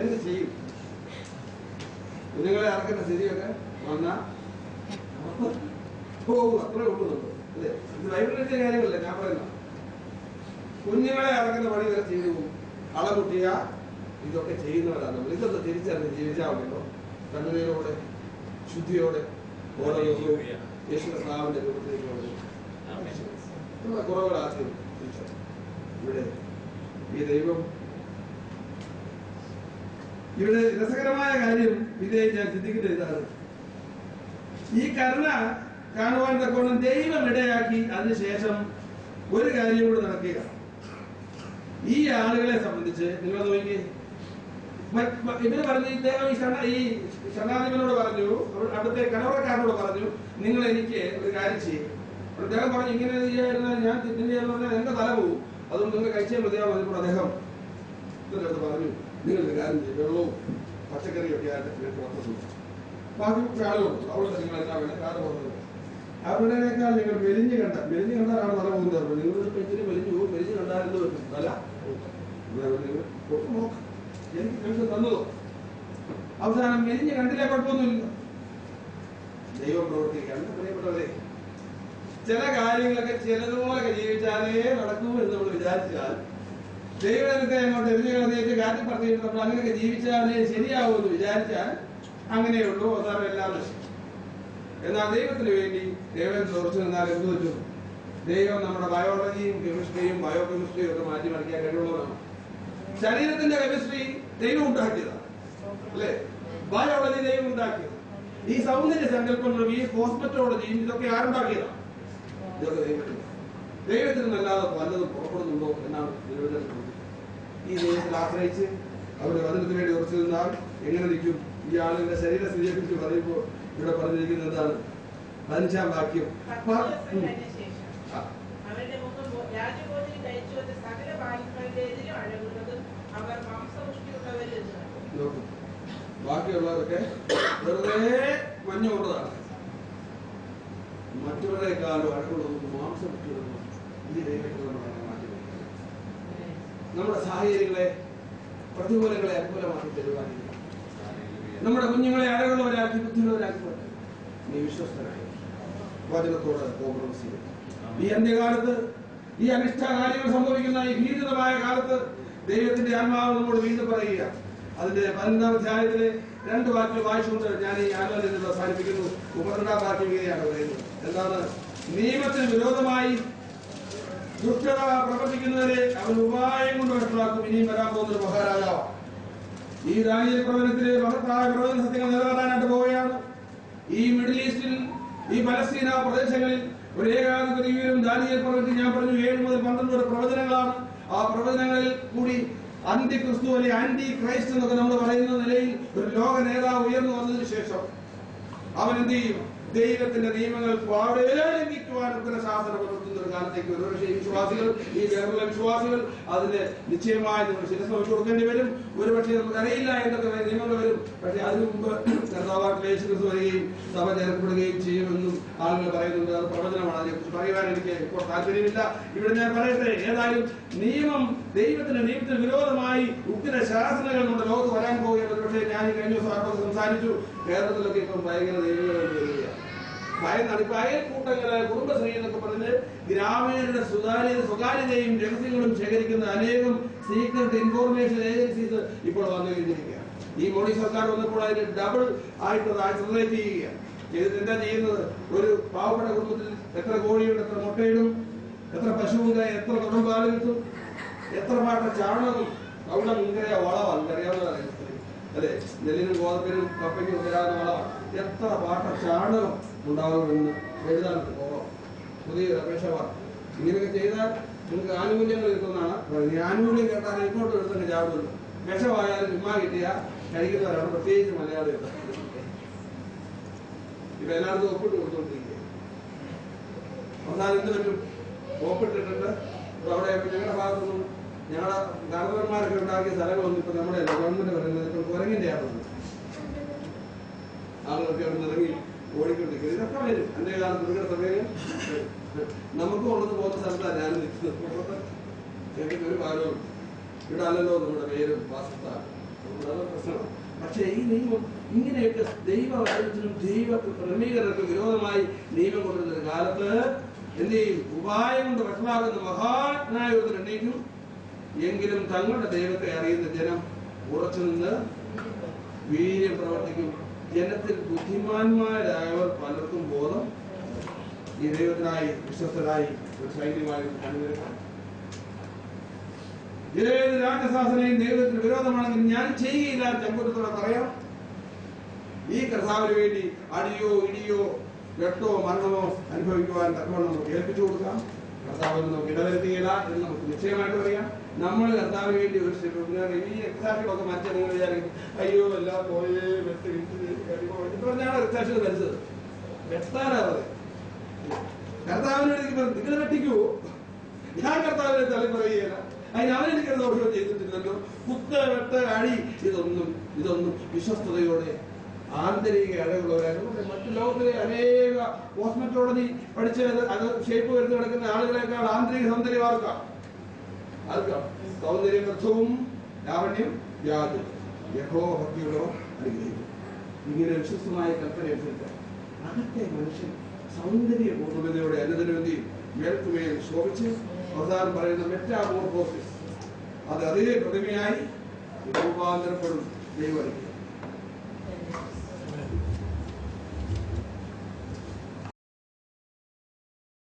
എന്ത് ചെയ്യും? കുഞ്ഞുങ്ങളെ അറക്കുന്ന സ്ഥിതിയൊക്കെ വന്നാൽ പോകും. അത്രേ ഉള്ളുന്നുണ്ട് അല്ലേ? ഇത് ബൈബിളിന്റെ കാര്യങ്ങളല്ലേ ഞാൻ പറയുന്ന. കുഞ്ഞുങ്ങളെ അറക്കുന്ന പണി വരെ ചെയ്തു പോകും. അളമുട്ടിയ ഇതൊക്കെ ചെയ്യുന്നവരാണ്. ഇതൊക്കെ തിരിച്ചറിഞ്ഞ് ജീവിച്ചാൽ മതിയോ? കണ്ണുനീരോടെ ശുദ്ധിയോടെ ഓരോ ദിവസവും യേശുനാമത്തിന്റെ രൂപത്തിലേക്ക് കുറവുകൾ ആദ്യം ഇവിടെ ഈ ദൈവം. ഇവിടെ രസകരമായ കാര്യം ഇതേ ഞാൻ ചിന്തിക്കുന്നത് ഇതാണ്. ഈ കരുണ കാണുവാൻ തക്കോണം ദൈവം ഇടയാക്കി അതിനുശേഷം ഒരു കാര്യം കൂടെ നടക്കുക. ഈ ആളുകളെ സംബന്ധിച്ച് നിങ്ങൾ നോക്കി, ഇവര് പറഞ്ഞു, ഇദ്ദേഹം ഈ ശരണാധിപനോട് പറഞ്ഞു, അവിടുത്തെ കലവറക്കാരനോട് പറഞ്ഞു, നിങ്ങൾ എനിക്ക് ഒരു കാര്യം ചെയ്യും. അദ്ദേഹം പറഞ്ഞു, ഇങ്ങനെ ചെയ്യായിരുന്നാൽ ഞാൻ തിരിഞ്ഞു പറഞ്ഞാൽ എന്റെ തല പോകും, അതുകൊണ്ട് നിങ്ങൾ കഴിച്ചേ മതിയാവും. അതിപ്പോൾ അദ്ദേഹം ഇതിന്റെ അടുത്ത് പറഞ്ഞു, നിങ്ങളൊരു കാര്യം ചെയ്യും, വെള്ളവും പച്ചക്കറിയും ഒക്കെ ആയിട്ട് പുറത്തു ബാക്കി ആളുകളുണ്ട്. അവിടെ നിങ്ങൾ എന്താ വേണേ കാറ് പുറത്തു. അവരുടേക്കാൾ നിങ്ങൾ മെലിഞ്ഞു കണ്ടാലാണ് തല പോകുന്നത്. നിങ്ങൾ പെഞ്ചിന് മെലിഞ്ഞു പോകും. മെലിഞ്ഞു കണ്ടാലെന്ന് പറ്റും തല നോക്കാം. എനിക്ക് തന്നതോ അവസാനം മെലിഞ്ഞ് കണ്ടില്ലേ, കുഴപ്പമൊന്നുമില്ല. ദൈവം പ്രവർത്തിക്കുകയാണ്. പ്രിയപ്പെട്ടവരെ, ചില കാര്യങ്ങളൊക്കെ ചിലതുപോലൊക്കെ ജീവിച്ചാലേ നടക്കൂ എന്ന് നമ്മൾ വിചാരിച്ചാൽ, ദൈവത്തെ അങ്ങോട്ട് എറിഞ്ഞു കളഞ്ഞേക്ക് കാറ്റിൽ പറഞ്ഞിട്ട് നമ്മൾ അങ്ങനെയൊക്കെ ജീവിച്ചാലേ ശരിയാവൂ എന്ന് വിചാരിച്ചാൽ അങ്ങനെയുള്ളൂ. അവസാനം എല്ലാം നശിക്കും. എന്നാൽ ദൈവത്തിന് വേണ്ടി ദൈവം തുറച്ചു നിന്നാൽ എന്ത് പറ്റും? ദൈവം നമ്മുടെ ബയോളജിയും കെമിസ്ട്രിയും ബയോകെമിസ്ട്രിയും ഒക്കെ മാറ്റിമറിക്കാൻ കഴിവുള്ളതാണ്. ശരീരത്തിന്റെ കെമിസ്ട്രി ദൈവം ഉണ്ടാക്കിയതാണ് അല്ലെ? ബയോളജി ദൈവം ഉണ്ടാക്കിയത്. ഈ സൗന്ദര്യ സങ്കല്പങ്ങളും ഈ ഹോസ്പിറ്റലോളജിയും ഇതൊക്കെ ആരുണ്ടാക്കിയതാണ്? ഇതൊക്കെ ദൈവത്തിന് നല്ലാതെ വല്ലതും പുറപ്പെടുന്നുണ്ടോ എന്നാണ് ദൈവത്തിന്. ഈ ദൈവത്തിൽ ആശ്രയിച്ച് അവരുടെ വചനത്തിന് വേണ്ടി ഉറച്ചു നിന്നാൽ എങ്ങനെ നിൽക്കും? ഈ ആളുകളുടെ ശരീരസ്ഥിതിയെ കുറിച്ച് പറയുമ്പോൾ ഇവിടെ പറഞ്ഞിരിക്കുന്നത് എന്താണ്? 5-ാം വാക്യം. ബാക്കിയുള്ളവരൊക്കെ വെറുതെ മഞ്ഞുകൊണ്ടതാണ്. മറ്റുള്ളവരെക്കാളും അഴകുള്ളതൊന്നും മാംസമുട്ടിയുള്ളതും ഈ ദൈവത്തിലാണ് മാറ്റി. നമ്മുടെ സാഹചര്യങ്ങളെ പ്രതികൂലങ്ങളെ അനുകൂലമാക്കി തരുവാനില്ല. നമ്മുടെ കുഞ്ഞുങ്ങളെ അഴകുള്ളവരാക്കി ബുദ്ധിയുള്ളവരാക്കി നീ വിശ്വസ്തനായി വചനത്തോട് കോംപ്രമൈസ് ചെയ്യും. ഈ അന്ത്യകാലത്ത്, ഈ അനിഷ്ട കാര്യങ്ങൾ സംഭവിക്കുന്ന ഈ ഭീതിതമായ കാലത്ത് ദൈവത്തിന്റെ ആത്മാവ് നമ്മോട് വീണ്ടും പറയുക. അതിന്റെ 15-ാം അധ്യായത്തിലെ 2 വാക്യം വായിച്ചുകൊണ്ട് ഞാൻ ഈ ആലോചന അവസാനിപ്പിക്കുന്നു. 32-ാം വാക്യം ഇങ്ങനെയാണ് പറയുന്നത്. എന്താണ്? നിയമത്തിന് വിരോധമായി ദുഷ്ടത പ്രവർത്തിക്കുന്നവരെ അവൻ ഉപായം കൊണ്ട് വഷളാക്കും. ഇനിയും വരാൻ പോകുന്നൊരു മഹാരാജാവാണ്. ഈ ദാനിയേൽ പ്രവചനത്തിലെ മഹത്തായ പ്രവചന സത്യങ്ങൾ നിറവേറാനായിട്ട് പോവുകയാണ്. ഈ മിഡിൽ ഈസ്റ്റിൽ, ഈ പലസ്തീന പ്രദേശങ്ങളിൽ ഒരു ഏകാധിപതിയും ദാനിയേൽ പ്രവചനത്തിൽ ഞാൻ പറഞ്ഞു 7 മുതൽ 12 വരെ പ്രവചനങ്ങളാണ്. ആ പ്രവചനങ്ങളിൽ കൂടി അന്തി ക്രിസ്തു അല്ലെങ്കിൽ ആന്റി ക്രൈസ്റ്റ് എന്നൊക്കെ നമ്മൾ പറയുന്ന നിലയിൽ ഒരു ലോക നേതാവ് ഉയർന്നു വന്നതിന് ശേഷം അവൻ എന്ത് ചെയ്യും? ദൈവത്തിന്റെ നിയമങ്ങൾ പാടെ ലംഘിക്കുവാൻ ഉഗ്രശാസനം പുലർത്തുന്ന ഒരു കാലത്തേക്ക് ഒരുപക്ഷെ ഈ വിശ്വാസികൾ, ഈ കേരള വിശ്വാസികൾ അതിന് നിശ്ചയമായി നമ്മൾ ശിരസ് വെച്ചു കൊടുക്കേണ്ടി വരും. ഒരുപക്ഷെ നമുക്ക് അറിയില്ല എന്തൊക്കെ നിയമങ്ങൾ വരും. പക്ഷെ അതിനു മുമ്പ് കർത്താവായിട്ടുള്ള യേശു ക്രിസ്തു വരികയും സഭ ചേർക്കപ്പെടുകയും ചെയ്യുമെന്നും ആളുകൾ പറയുന്നുണ്ട്. അത് പ്രവചനമാണ്. അതിനെക്കുറിച്ച് പറയുവാൻ എനിക്ക് ഇപ്പോൾ താല്പര്യമില്ല. ഇവിടെ ഞാൻ പറയട്ടെ, ഏതായാലും ദൈവത്തിന് വിരോധമായി ഉഗ്രശാസനകൾ നമ്മുടെ ലോകത്ത് വരാൻ പോവുകയാണ്. ഒരുപക്ഷെ ഞാൻ കഴിഞ്ഞ ദിവസം ആരോട് സംസാരിച്ചു. കേരളത്തിലൊക്കെ ഇപ്പം ഭയങ്കര ദൈവങ്ങൾ വരികയാണ്. ഇപ്പൊ അയൽക്കൂട്ടങ്ങള്, കുടുംബശ്രീ എന്നൊക്കെ പറഞ്ഞ് ഗ്രാമീണരുടെ സ്വകാര്യതയും രഹസ്യങ്ങളും ശേഖരിക്കുന്ന അനേകം സീക്രട്ട് ഇൻഫോർമേഷൻ ഏജൻസീസ് ഇപ്പോൾ വന്നു കഴിഞ്ഞിരിക്കുകയാണ്. ഈ മോഡി സർക്കാർ വന്നപ്പോൾ അതിന് ഡബിൾ ആയിട്ട് ആക്സലറേറ്റ് ചെയ്യുകയാണ്. ചെയ്തിട്ട് എന്താ ചെയ്യുന്നത്? ഒരു പാവപ്പെട്ട കുടുംബത്തിൽ എത്ര കോഴിയുണ്ട്, എത്ര മുട്ടയിടും, എത്ര പശുവുണ്ട്, എത്ര കുടുംബാല് കിട്ടും, എത്ര പാട്ട ചാണകം, അവിടെ മുൻകറിയ വളമാണ്. എനിക്കറിയാവുന്നതാണ് അല്ലെ, നെല്ലിനും ഗോതമ്പിനും കപ്പയ്ക്കും തരാവുന്ന വളമാണ്. എത്ര പാട്ട ചാണകം ഉണ്ടാകുമെന്ന് എഴുതാൻ പോകാം. പുതിയ അപേക്ഷമാണ്. ഇങ്ങനെയൊക്കെ ചെയ്താൽ നിങ്ങൾക്ക് ആനുകൂല്യങ്ങൾ കിട്ടുന്നതാണ്. ഈ ആനുകൂല്യം കേട്ടാൽ ഇങ്ങോട്ട് എടുത്തൊക്കെ ചാടുന്നുണ്ട്. വിഷമായാലും ചുമ്മാ കിട്ടിയ കഴിക്കുന്നവരാണ്, പ്രത്യേകിച്ച് മലയാളികൾ. ഇപ്പൊ എല്ലായിടത്തും ഒപ്പിട്ട് കൊടുത്തോണ്ടിരിക്കുക. അവസാനം എന്ത് പറ്റും? ഒപ്പിട്ടിട്ടുണ്ട്. അവിടെ ഞങ്ങളുടെ ഭാഗത്തൊന്നും ഞങ്ങളുടെ ഗാർഡന്മാരൊക്കെ ഉണ്ടാക്കിയ സ്ഥലങ്ങളൊന്നും ഇപ്പൊ നമ്മുടെ ഗവൺമെന്റ് പറയുന്നത് ഇപ്പൊ കുരങ്ങിന്റെ ആണെന്ന്. ആളുകളൊക്കെ അവിടെ ഇറങ്ങി ഓടിക്കൊണ്ടിരിക്കുന്നത്. ഇതൊക്കെ വരും. എന്റെ കാലത്ത് നിങ്ങളുടെ സമയം നമുക്കും ഉള്ളത് പോകുന്ന സ്ഥലത്താണ് ഞാൻ നിൽക്കുന്നത്. എനിക്ക് ഒരു ഭാരവും ഇവിടെ അല്ലല്ലോ നമ്മുടെ പേരും വാസസ്ഥാനം. പ്രശ്നമാണ്. പക്ഷേ ഈ നിയമം ഇങ്ങനെയൊക്കെ ദൈവവചനത്തിനും ദൈവ ക്രമീകരണത്തിനും വിരോധമായി നിയമം കൊണ്ടുവരുന്ന കാലത്ത് എന്ത് ചെയ്യും? ഉപായം കൊണ്ട് വഷളാകുന്ന മഹാനായ ഒരു എണ്ണീക്കും. എങ്കിലും തങ്ങളുടെ ദൈവത്തെ അറിയുന്ന ജനം ഉറച്ചു നിന്ന് വീര്യം പ്രവർത്തിക്കും. ജനത്തിൽ ബുദ്ധിമാന്മാരായവർ പലർക്കും ബോധം ഈ ദൈവത്തിനായി വിശ്വസ്തരായി ഒരു സൈന്യമായി കണ്ടുവരുന്നു. ഏത് രാജശാസനയും ദൈവത്തിന് വിരോധമാണെങ്കിൽ ഞാൻ ചെയ്യുകയില്ല. ചങ്കുറ്റത്തോടെ പറയാം. ഈ കർത്താവിന് വേണ്ടി അടിയോ ഇടിയോ വെട്ടോ മരണമോ അനുഭവിക്കുവാൻ തക്കവണ്ണം നമുക്ക് ഏൽപ്പിച്ചു കൊടുക്കാം. കർത്താവിന് നമുക്ക് ഇടവരുത്തുകയില്ല എന്ന് നമുക്ക് നിശ്ചയമായിട്ട് പറയാം. നമ്മൾ കർത്താവിന് വേണ്ടി ഒരു ഈ എക്സാക്ടൊക്കെ മറ്റേ നിങ്ങൾ വിചാരിക്കും, അയ്യോ എല്ലാം പോയേ വെട്ട് പറഞ്ഞാണ് എക്സാക്ഷൻ മരിച്ചത്. വെട്ടാനാ പറയും. കർത്താവിന് വേണ്ടി നിങ്ങൾ വെട്ടിക്കുവോ? ഞാൻ കർത്താവിനെ തള്ളി പറയുകയില്ല. അതിന് അവനെനിക്ക് ദോഷം ചെയ്തിട്ടില്ലല്ലോ. കുത്ത് വെട്ട് അടി ഇതൊന്നും വിശ്വസ്തയോടെ ആന്തരിക ഇടകളുള്ളവരായിരുന്നു. മറ്റു ലോകത്തിലെ അനേക കോസ്മെറ്റോളജി പഠിച്ച് അത് ഷേപ്പ് വരുത്തി നടക്കുന്ന ആളുകളെക്കാൾ ആന്തരിക സൗന്ദര്യം ആർക്കാം? സൗന്ദര്യം അർത്ഥവും ലാവണ്യം യാതൊരു യഹോഭക്തിയുള്ളവർ അനുഗ്രഹിക്കും. ഇങ്ങനെ വിശ്വസ്തമായ കൽപ്പന അനുസരിച്ച് അകത്തെ മനുഷ്യൻ സൗന്ദര്യ പൂർണ്ണതയോടെ അനുദിനവേണ്ടി മേൽക്കുമേൽ ശോഭിച്ച് അവസാനം പറയുന്ന മെറ്റാമോർഫോസിസ് അത് അതേ പ്രതിമയായി രൂപാന്തരപ്പെടും. ദൈവം